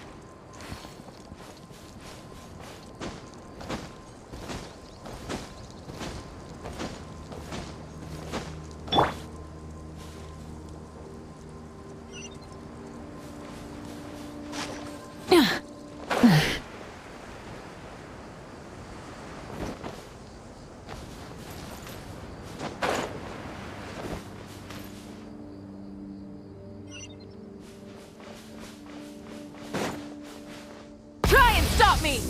Try and stop me!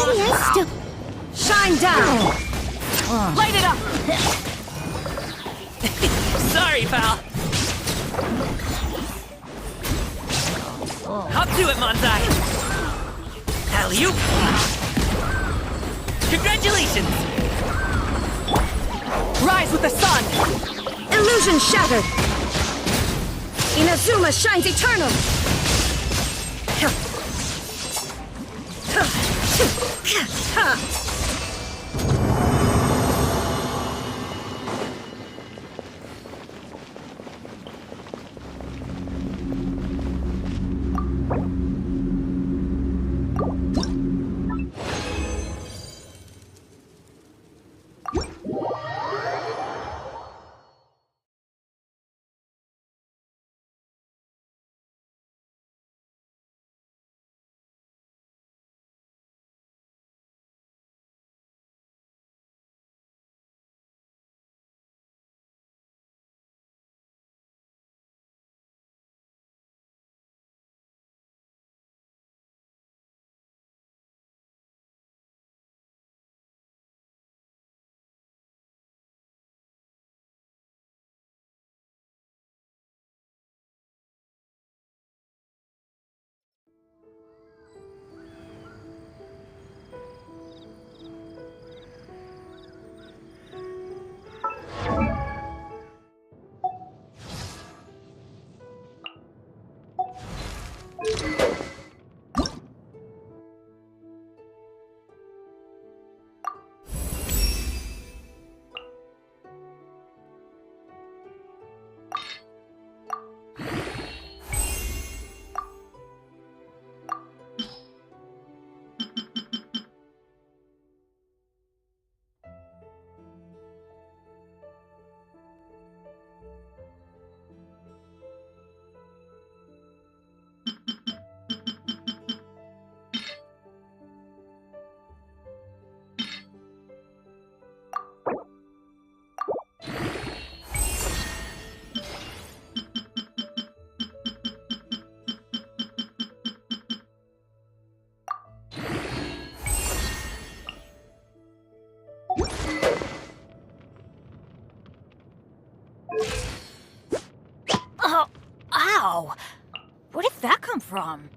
Steady, I still... Shine down! Light it up! Sorry, pal. Hop to it, Manzai. Alley-oop. Congratulations! Rise with the sun! Illusion shattered! Inazuma shines eternal! Whoa! Where did that come from?